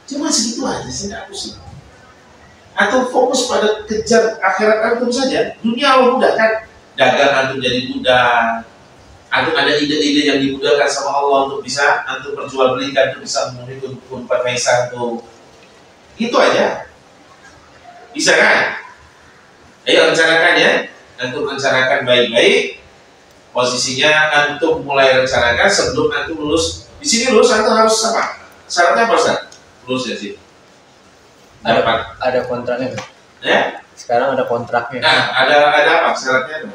Cuma segitu aja sih, tidak pusing. Atau fokus pada kejar akhirat antum saja. Dunia Allah mudahkan. Dagang antum jadi mudah. Antum ada ide-ide yang dimudahkan sama Allah untuk bisa antum perjualbelikan, untuk bisa memenuhi kebutuhan Maisa tuh. Itu aja. Bisa kan? Ayo rencanakan ya. Antum rencanakan baik-baik. Posisinya antum mulai rencanakan sebelum antum lulus. Di sini lulus antum harus apa? Syaratnya apa Ustaz? Lulus ya sih. Ada kontraknya kan? Ya? Sekarang ada kontraknya. Nah, ada apa syaratnya?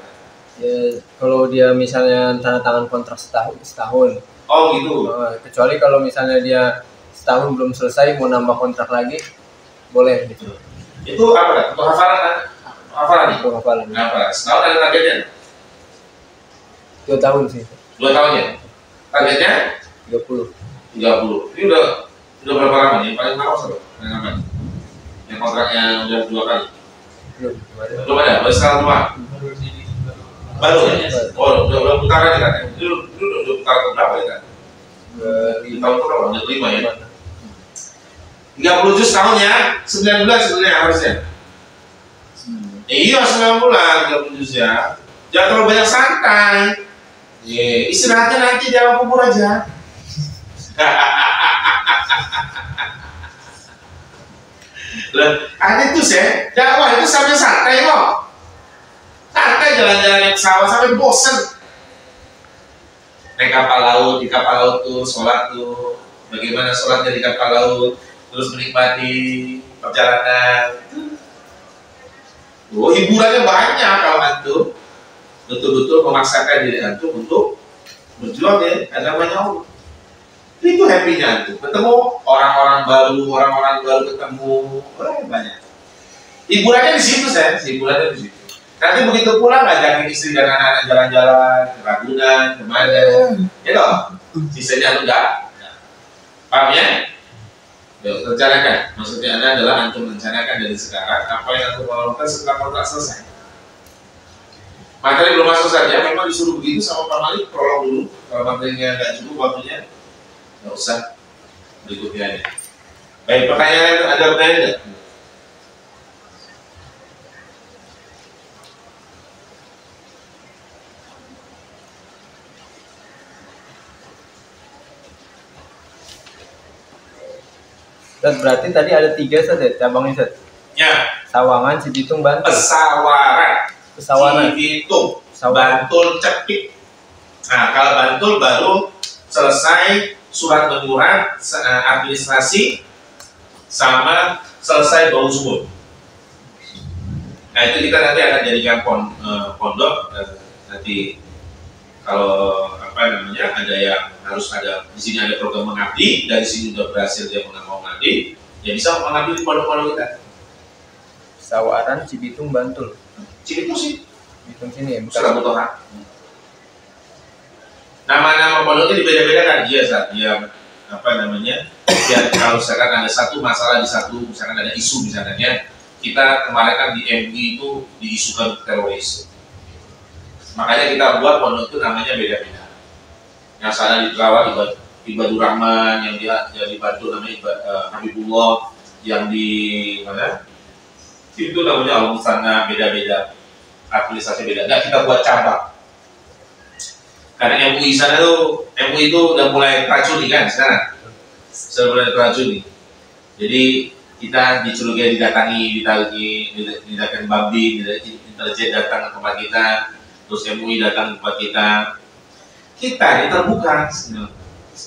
Ya, kalau dia misalnya tanda tangan kontrak setahun. Oh gitu. Kecuali kalau misalnya dia setahun belum selesai mau nambah kontrak lagi, boleh gitu. Itu apa kan? Untuk hafalan kan? Hafalan nih? Untuk hafalan. Hafalan. Setahun ada targetnya? 2 tahun sih. 2 tahun ya? Targetnya? 30. 30. Ini udah berapa lama nih? Paling lama siapa? Paling lama nih? Yang kontraknya udah 2 kali? Belum ada? Baru sekarang cuma? Baru ya? Oh, udah putaran ya kan? Itu udah putaran ke berapa ya kan? Di tahun berapa? Udah 5 ya? 30 juz tahun ya? 9 bulan sebenarnya harusnya. Iya 9 bulan 30 juz ya. Jangan terlalu banyak santai. Istirahatnya nanti di alam kubur aja. Ada itu sih, dakwah itu sampai santai kok. Santai jalan-jalan naik pesawat sampai bosen. Naik kapal laut, di kapal laut tuh sholat tuh. Bagaimana sholatnya di kapal laut, terus menikmati perjalanan. Oh, hiburannya banyak kalau antum betul-betul memaksakan diri antum untuk berjuang ya agamanya Allah. Itu happy-nya antum. Ketemu orang-orang baru ketemu banyak. Hiburannya di situ saya, hiburannya di situ. Nanti begitu pulang ngajakin istri dan anak-anak jalan-jalan ke Ragunan, kemana, ya dong. Sisanya enggak. Paham ya? Yuk, rencanakan. Maksudnya adalah antum rencanakan dari sekarang apa yang antum mau lakukan setelah kontrak selesai. Materi belum masuk saja, memang disuruh begitu sama Pak Malik, prolog dulu. Kalau materinya nggak cukup waktunya, nggak usah. Berikutnya aja. Baik, pertanyaan ada pertanyaan nggak? Dan berarti tadi ada 3 Set, cabangnya Set. Ya. Sawangan, Cibitung, Bantul. Pesawaran. Cibitung. Bantul, Cepik. Nah, kalau Bantul baru selesai surat menyurat administrasi sama selesai bau sumur. Nah, itu kita nanti akan jadikan pondok. Nanti kalau ada yang harus ada di sini ada program mengabdi, dari sini sudah berhasil dia mau mengabdi, ya bisa mengabdi di pondok-pondok kita. Sawaran, Cibitung, Bantul. Cibitung sih. Cibitung sini ya. Bukan Abu Toha. Nama-nama pondoknya dibeda-bedakan. Iya, dia biar kalau misalkan ada satu masalah di satu, misalkan ada isu misalnya, kita kemarin kan di MI itu diisukan teroris. Makanya kita buat pondok itu namanya beda-beda. Yang sana di Terawat Ibadur Rahman, yang di Bantul namanya Habibullah, yang di mana? Itu namanya Al-Musanna, beda-beda. Administrasi beda. Nah, kita buat cabang. Karena MUI sana MUI itu udah mulai teracuni kan sekarang. Sudah mulai teracuni. Jadi kita dicurigai didatangi Babdi, intelijen datang ke tempat kita, terus MUI datang ke tempat kita. Kita ini terbuka.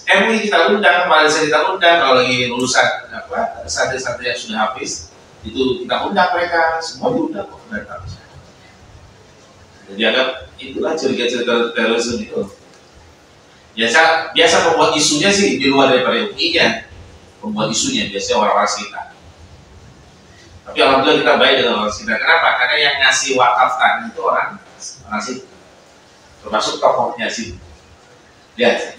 MUI kita undang, Malaysia kita undang, kalau lagi lulusan santri-santri yang sudah habis, itu kita undang mereka, semua diundang kok datang. Dianggap itulah cerita-cerita terorisme itu. Biasa membuat isunya sih di luar daripada MUI-nya, membuat isunya biasanya orang-orang sekitar. Tapi alhamdulillah kita baik dengan orang sekitar. Kenapa? Karena yang ngasih wakaf tanah itu orang sih, termasuk tokohnya sih. Lihat,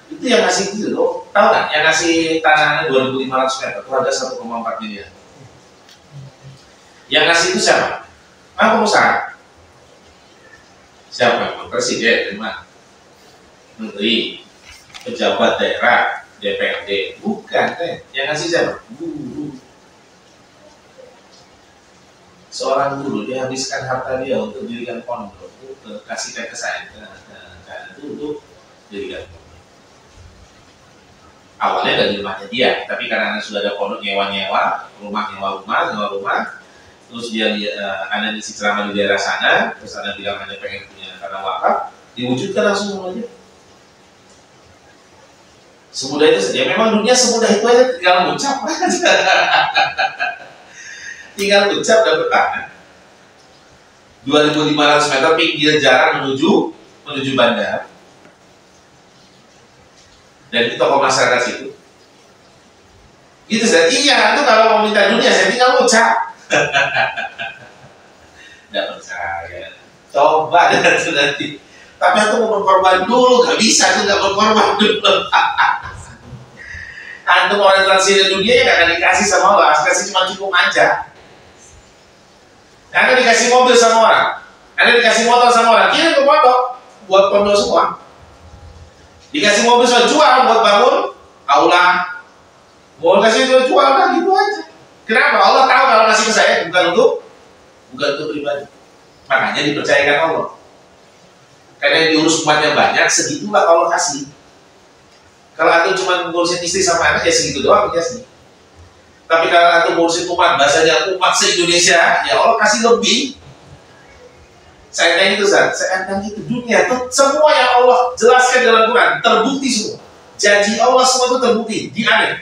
itu yang ngasih itu loh. Tahu nggak? Yang ngasih tanahnya 2.500 meter itu ada 1,4 miliar. Yang ngasih itu siapa? Pengusaha. Siapa? Presiden, menteri, pejabat daerah, DPRD. Bukan, yang ngasih siapa? Guru. Seorang guru dia habiskan harta dia untuk dirikan pondok, kasihkan ke saya, itu untuk dirikan pondok. Awalnya dari rumahnya dia, tapi karena sudah ada pondok nyewa rumah, terus dia ada di ceramah di daerah sana, terus ada bilang ada pengen punya tanah wakaf, diwujudkan langsung aja. Semudah itu saja. Memang dunia semudah itu aja, tinggal ngucap aja. Tinggal ucap dapat tanah 2.500 meter pinggir jalan menuju bandara, dan itu tokoh masyarakat situ. Gitu saya. Iya, itu kalau mau minta dunia saya tinggal ucap. Tidak percaya. Coba nanti. Tapi aku mau berkorban dulu, gak bisa tuh gak berkorban dulu. Antum orientasi dunia ya gak akan dikasih sama Allah, kasih cuma cukup aja. Anda dikasih mobil sama orang, Anda dikasih motor sama orang, kirim ke pondok, buat pondok semua. Dikasih mobil soal jual buat bangun aula, mau kasih jual kan gitu aja. Kenapa? Allah tahu kalau kasih ke saya bukan untuk pribadi, makanya dipercayakan Allah. Karena yang diurus umatnya banyak, segitulah Allah kasih. Kalau aku cuma ngurusin istri sama anak ya segitu doang ya sih. Tapi kalau aku ngurusin umat, bahasanya umat se-Indonesia, ya Allah kasih lebih. Saya tanya itu, saya tanya itu dunia itu semua yang Allah jelaskan dalam Quran terbukti semua. Janji Allah semua itu terbukti. Di Anda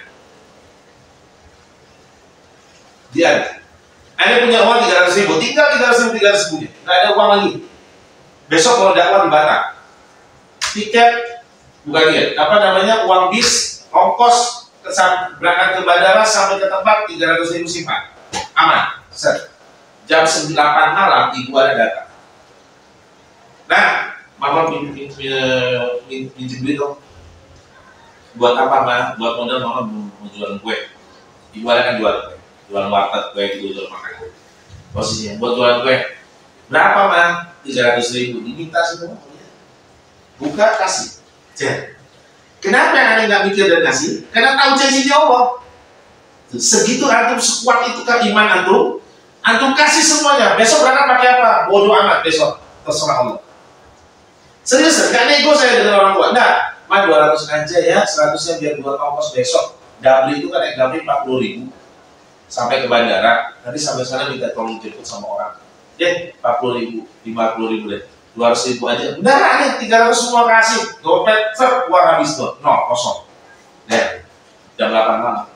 punya uang 300.000, tinggal 300.000, nggak ada uang lagi. Besok kalau dakwah di Batam, tiket bukan dia, uang bis, ongkos berangkat ke bandara sampai ke tempat 300.000 simpan, aman. Jam 8 malam ibu ada datang. Nah, mama minjem duit dong. Buat apa mah? Buat modal mama mau jualan kue. Ibu ada kan jualan warteg kue gitu, jual makan. Posisinya buat jualan kue. Berapa mah? 300.000. Diminta semua. Buka kasih. Kenapa Anda nggak mikir dan kasih? Karena tahu janjinya Allah. Segitu antum sekuat itu keimanan antum kasih semuanya. Besok berangkat pakai apa? Bodoh amat besok. Terserah Allah. Serius, nggak nego saya dengan orang tua. Nggak, mah 200 aja ya, 100-nya biar buat ongkos besok. Dabli itu kan Dabli 40.000 sampai ke bandara. Nanti sampai sana minta tolong jemput sama orang. 40.000, 50.000 deh. 200.000 aja. Beneran nih, 300 semua kasih. Dompet, uang habis tuh. Kosong. Jam 8 malam.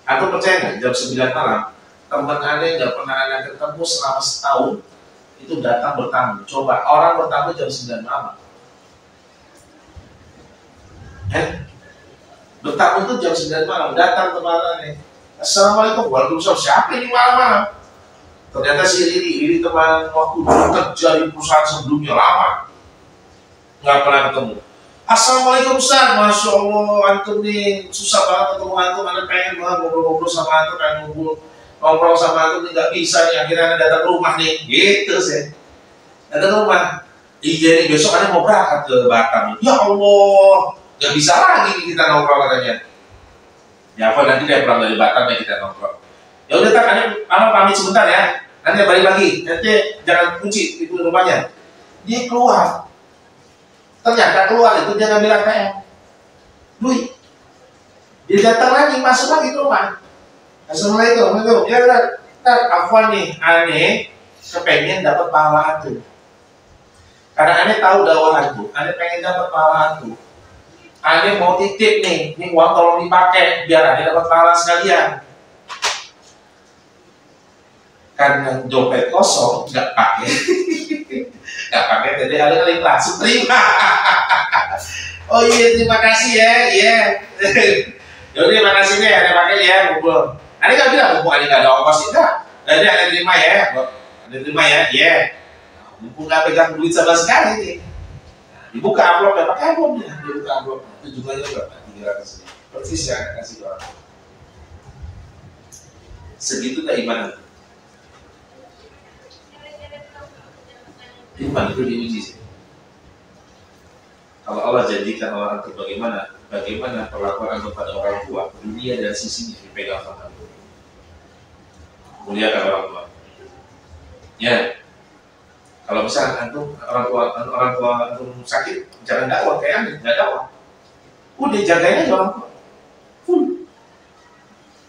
Aku percaya nggak? Jam 9 malam, teman Anda yang nggak pernah Anda ketemu selama setahun, itu datang bertamu. Coba, orang bertamu jam 9 malam. Bertamu itu jam 9 malam. Datang ke mana nih? Assalamualaikum, waalaikumsalam. Siapa ini malam-malam? Ternyata si Riri teman waktu dulu kerja di perusahaan sebelumnya lama, nggak pernah ketemu. Assalamualaikum Ustaz, Masya Allah, antum nih susah banget ketemu antum, Anda pengen banget ngobrol-ngobrol sama antum, pengen ngobrol sama antum nih nggak bisa nih, akhirnya Anda datang ke rumah nih, gitu sih. Datang ke rumah, iya nih besok Anda mau berangkat ke Batam. Ya Allah, nggak bisa lagi nih kita ngobrol katanya. Ya apa nanti dia pulang dari Batam ya kita ngobrol. Ya udah tak, Anda pamit sebentar ya. Nanti balik lagi. Nanti jangan kunci itu rumahnya. Dia keluar. Ternyata keluar itu dia ngambil ATM. Duit. Dia datang lagi, masuk lagi ke rumah. Assalamualaikum. Ya kan, Afwan nih, aneh kepengen dapat pahala antum. Karena aneh tahu dakwah antum, aneh pengen dapat pahala antum. Aneh mau titip nih, ini uang tolong dipakai biar aneh dapat pahala sekalian. Karena dompet kosong, nggak pakai, nggak pakai, jadi aneh langsung terima. Oh iya, terima kasih ya, iya. Jadi terima kasih nih, aneh pakai ya, ngumpul. Aneh nggak bilang, mumpung aneh nggak ada ongkos, enggak. Jadi aneh terima ya, aneh terima ya, iya. Mumpung nggak pegang duit sama sekali nih. Nah, dibuka amplop, ya pakai amplopnya, dibuka amplop. Itu jumlahnya berapa? 300. Persis ya, kasih orang. Segitu keimanan. Iman itu diuji sih. Kalau Allah jadikan orang itu bagaimana perlakuan kepada orang tua, dunia dan sisinya dipegang sama Allah. Muliakan orang tua. Ya, kalau misalnya orang tua antum sakit, jangan dakwah kayak aneh, nggak dakwah. Udah jagain aja orang tua, full.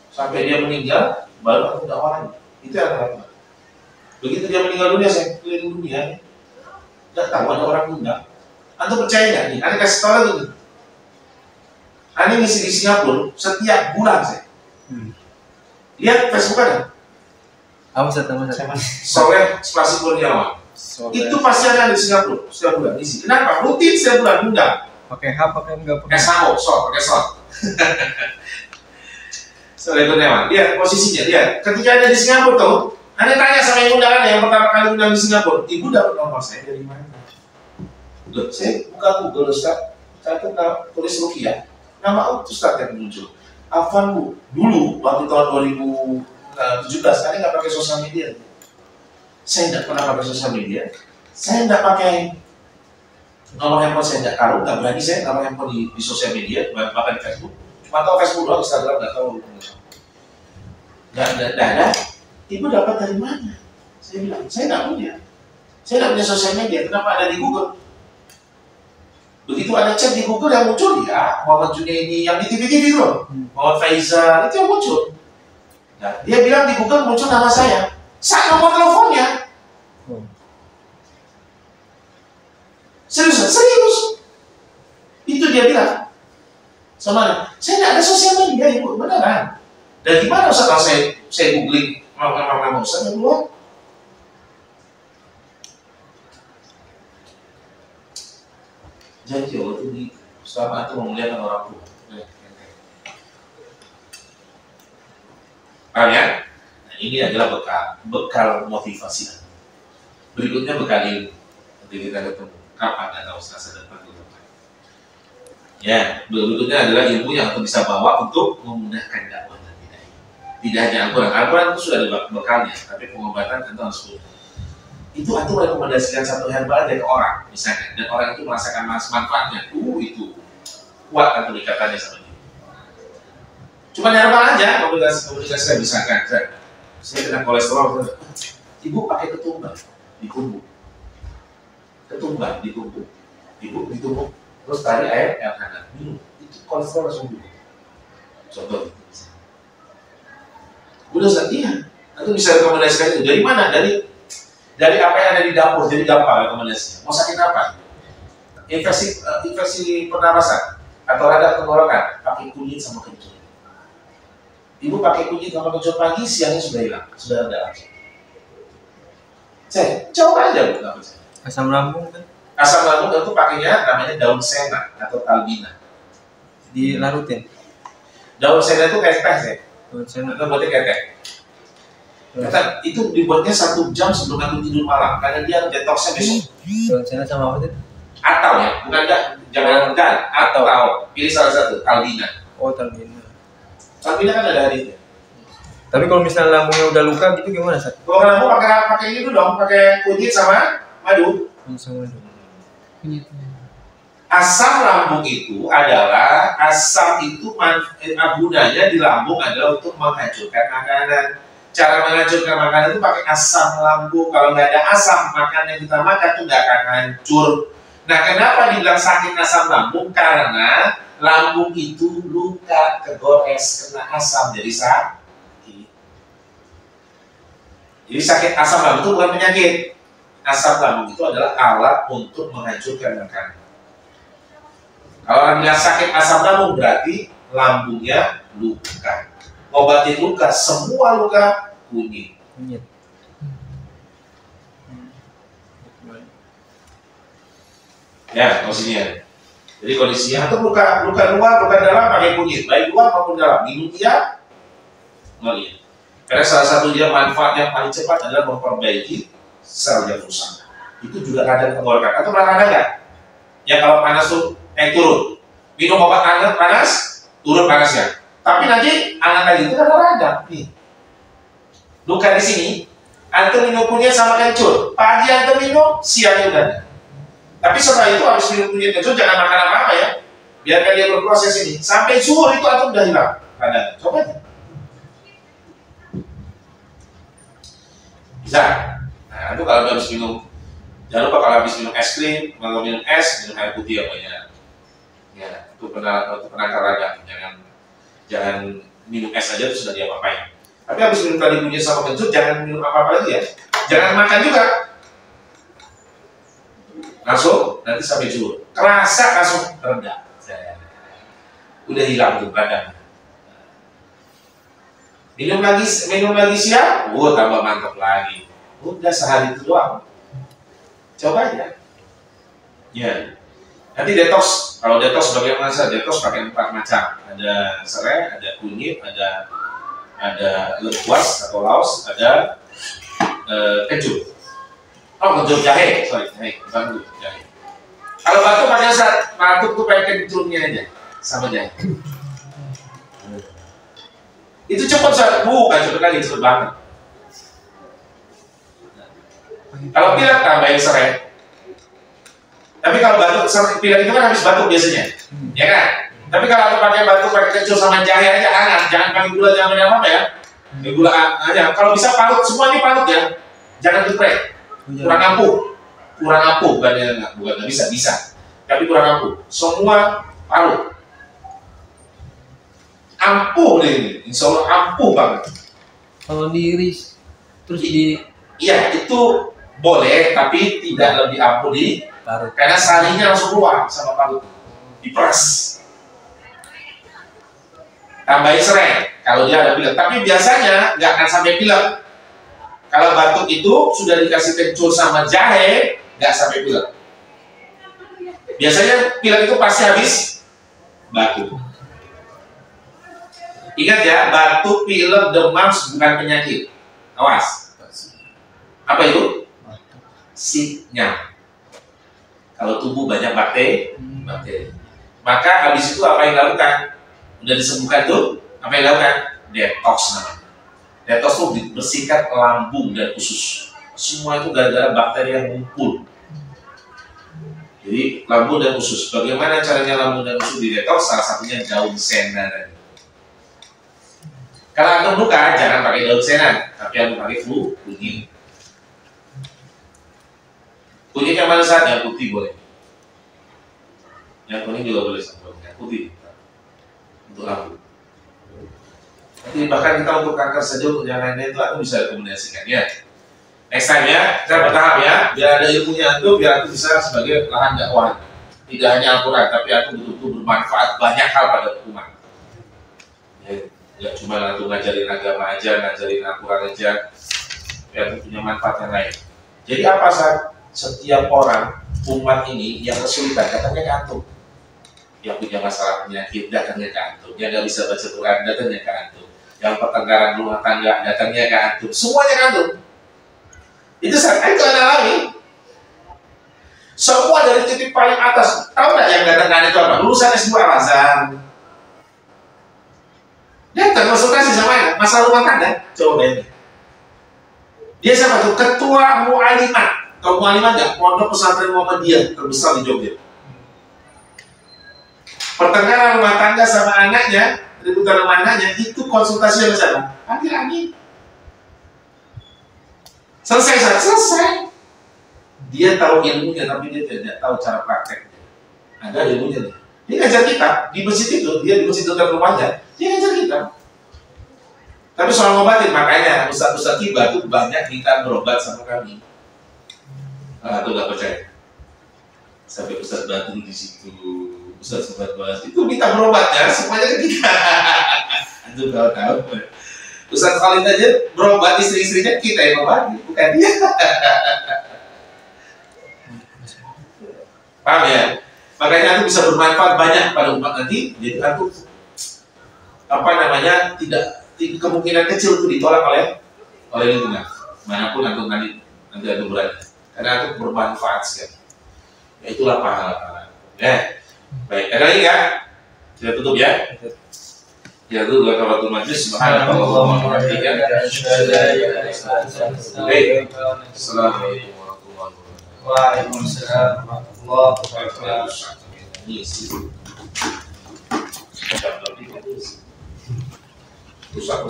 Sampai dia meninggal, baru antum dakwah lagi. Itu yang orang tua. Begitu dia meninggal dunia, saya keliling dunia, nggak tahu ada orang undang. Antum percaya nggak nih? Aneh kasih tahu lagi nih. Aneh ngisi di Singapura setiap bulan saya. Lihat Facebook ada. Apa sama? Soleh Spasi Kurniawan. Itu pasti ada di Singapura setiap bulan ngisi. Kenapa? Rutin setiap bulan undang. Pakai H, pakai enggak pakai. Pakai slot. Soleh Kurniawan. Lihat posisinya. Lihat. Ketika ada di Singapura tuh, Aneh tanya sama yang undangan yang pertama kali undang di Singapura, ibu dapat nomor saya dari mana? Loh, saya buka Google Ustaz, saya tulis Rukiah, nama Ustaz yang muncul. Afwan Bu, dulu waktu tahun 2017, Aneh nggak pakai sosial media. Saya nggak pernah pakai sosial media. Saya nggak pakai nomor handphone, saya nggak tahu, nggak berani saya nomor handphone di sosial media, bahkan di Facebook. Cuma tahu Facebook doang, Instagram nggak tahu. Nggak ada. Ibu dapat dari mana? Saya bilang, saya nggak punya. Saya nggak punya sosial media. Kenapa ada di Google? Begitu ada chat di Google yang muncul, ya Muhammad Junaidi yang di TV-TV itu loh, Muhammad Faizal itu yang muncul. Nah, dia bilang di Google muncul nama saya nomor teleponnya. Serius. Itu dia bilang. Sama, saya nggak ada sosial media, Ibu, beneran. Dan gimana setelah saya googling nama Ustaz yang keluar? Janji Allah itu selama itu memuliakan orang tua. Paham ya? Nah, ini adalah bekal motivasi. Berikutnya bekal ilmu. Nanti kita ketemu. Kapan ada Ustaz depan itu? Ya, berikutnya adalah ilmu yang kita bisa bawa untuk memudahkan dakwah dan hidayah. Tidak hanya Al-Quran itu sudah ada bekalnya, tapi pengobatan tentu harus mudah. Itu antum rekomendasikan satu herbal dari orang, misalkan, dan orang itu merasakan manfaatnya, itu kuat antum ikatannya sama dia. Cuma herbal aja, komunikasi misalkan, saya kena kolesterol, ibu pakai ketumbar, ditumbuk, ibu ditumbuk, terus tarik air hangat, minum, itu kolesterol langsung dulu. Contoh. Udah saat iya, antum bisa rekomendasikan itu dari mana? Dari apa yang ada di dapur, jadi gampang rekomendasinya. Mau sakit apa? Infeksi pernapasan atau radang tenggorokan, pakai kunyit sama kencur. Ibu pakai kunyit sama kencur pagi, siangnya sudah hilang, sudah ada langsung. Saya coba aja, Bu, nggak percaya. Asam lambung kan? Asam lambung itu pakainya namanya daun sena atau talbina. Dilarutin. Daun sena itu kayak teh ya. Daun sena. Itu buatnya kayak teh. Kata, itu dibuatnya 1 jam sebelum aku tidur malam karena dia detoxnya besok. Daun sena sama apa itu? Atau ya, bukan jangan atau pilih salah satu, talbina. Oh, talbina. Talbina kan ada hadisnya. Tapi kalau misalnya lambungnya udah luka gitu gimana, Sat? Kalau lambung pakai ini dulu dong, pakai kunyit sama madu. Sama madu. Asam lambung itu adalah gunanya di lambung adalah untuk menghancurkan makanan. Cara menghancurkan makanan itu pakai asam lambung. Kalau nggak ada asam, makanan yang kita makan itu nggak akan hancur. Nah, kenapa dibilang sakit asam lambung? Karena lambung itu luka, kegores, kena asam jadi sakit. Jadi sakit asam lambung itu bukan penyakit. Asam lambung itu adalah alat untuk menghancurkan makanan. Kalau orang bilang sakit asam lambung berarti lambungnya luka. Obatin luka, semua luka kunyit. Ya, kondisinya. Jadi kondisinya itu luka luar, luka dalam pakai kunyit, baik luar maupun dalam. Minum dia, melihat. Karena salah satu dia manfaat yang paling cepat adalah memperbaiki sel yang rusak. Itu juga radang tenggorokan. Atau pernah ada nggak? Ya kalau panas tuh turun. Minum obat hangat panas, turun panasnya. Tapi nanti hangat lagi itu kan radang. Nih. Luka di sini, antum minum kunyit sama kencur. Pagi antum minum, siangnya udah. Tapi setelah itu habis minum kunyit kencur jangan makan apa-apa ya. Biarkan dia berproses ini. Sampai zuhur itu antum udah hilang radang. Coba aja. Bisa. Nah, itu kalau habis minum, jangan lupa kalau habis minum es krim, kalau minum es, minum air putih yang banyak. Ya, itu penangkal radang. Jangan minum es aja terus sudah diapa-apain. Tapi habis minum tadi kunyit sama kencur, jangan minum apa-apa lagi ya. Jangan makan juga. Langsung nanti sampai zuhur. Kerasa langsung rendah. Udah hilang tuh radang. Minum lagi siang, tambah mantap lagi. Udah sehari itu doang. Coba aja. Ya. Nanti detox. Kalau detox bagaimana saja? Detox pakai 4 macam. Ada serai, ada kunyit, ada lengkuas atau laos, ada kencur. Oh, kencur jahe, bukan dulu jahe. Kalau batuk pada saat batuk tuh pakai kencurnya aja, sama jahe. Itu cepat saat bukan cepet lagi, cepet banget. Kalau pilek tambahin serai. Tapi kalau batuk pilek itu kan habis batuk biasanya, ya kan? Tapi kalau aku pakai batuk pakai kencur sama jahe aja hangat, jangan pakai gula, jangan pakai apa ya? Pakai gula aja. Kalau bisa parut, semua ini parut ya. Jangan geprek. Kurang ampuh, bukan nggak bisa. Tapi kurang ampuh. Semua parut. Ampuh nih ini, insya Allah ampuh banget. Kalau diiris terus di iya itu boleh, tapi tidak lebih ampuh di parut. karena sarinya langsung keluar sama parut, diperas. Tambahin serai kalau dia ada pilek, tapi biasanya nggak akan sampai pilek. Kalau batuk itu sudah dikasih kencur sama jahe, nggak sampai pilek. Biasanya pilek itu pasti habis batuk. Ingat ya, batuk, pilek, demam bukan penyakit. Awas. Apa itu? Sinyal. Kalau tubuh banyak bakteri. Maka habis itu apa yang dilakukan? Udah disembuhkan tuh, apa yang dilakukan? Detox namanya. Detox itu dibersihkan lambung dan usus. Semua itu gara-gara bakteri yang ngumpul. Jadi lambung dan usus. Bagaimana caranya lambung dan usus di detox? Salah satunya daun sena tadi. Kalau antum luka, jangan pakai daun sena, tapi antum pakai kunyit. Kunyit yang mana saja? Yang putih boleh. Yang kuning juga boleh sama yang putih. Untuk lambung. Nanti bahkan kita untuk kanker saja, untuk yang lainnya itu antum bisa rekomendasikan ya. Next time ya, kita bertahap ya, biar ada ilmunya antum, biar antum bisa sebagai lahan dakwah. Tidak hanya Al-Quran, tapi antum betul-betul bermanfaat banyak hal pada umat. Ya. Ya cuma antum ngajarin agama aja, ngajarin Al-Quran aja, ya punya manfaat yang lain. Jadi apa saat setiap orang umat ini yang kesulitan datangnya ke antum, yang punya masalah penyakit datangnya ke antum, yang nggak bisa baca Quran datangnya ke antum, yang pertengkaran rumah tangga datangnya ke antum, semuanya ke antum. Itu saya itu anda alami. Semua dari titik paling atas, tahu nggak yang datang ke anda itu apa? Lulusan S2 Al-Azhar. Datang konsultasi sama masalah rumah tangga, coba bayangin. Dia siapa tuh? Ketua Mu'alimat. Kalau Mu'alimat nggak? Pondok Pesantren Muhammadiyah terbesar di Jogja. Pertengkaran rumah tangga sama anaknya, ributan rumah anaknya, itu konsultasi sama siapa? Laki-laki. Selesai. Dia tahu ilmunya, tapi dia tidak tahu cara prakteknya. Ada ilmunya nih. Dia ngajar kita di masjid itu, dia di masjid dekat rumahnya, dia ngajar kita. Tapi soal ngobatin, makanya ustaz-ustaz tiba tuh banyak minta berobat sama kami. Tuh gak percaya. Sampai Ustaz Batu di situ, Ustaz Sobat itu minta berobatnya semuanya ke kita. Itu tahu. Ustaz Khalid aja berobat istri-istrinya, kita yang obati, bukan dia. Paham ya? Makanya aku bisa bermanfaat banyak pada umat nanti. Jadi aku tidak kemungkinan kecil itu ditolak oleh lingkungan. Manapun aku nanti aku berada. Karena aku bermanfaat sekali. Ya itulah pahala. Baik, ada lagi kan? Kita tutup ya. Ya itu dua kawalatul majlis. Subhanallah wa bihamdihi. Assalamualaikum warahmatullahi wabarakatuh. Waalaikumsalam warahmatullahi wabarakatuh. Rusak.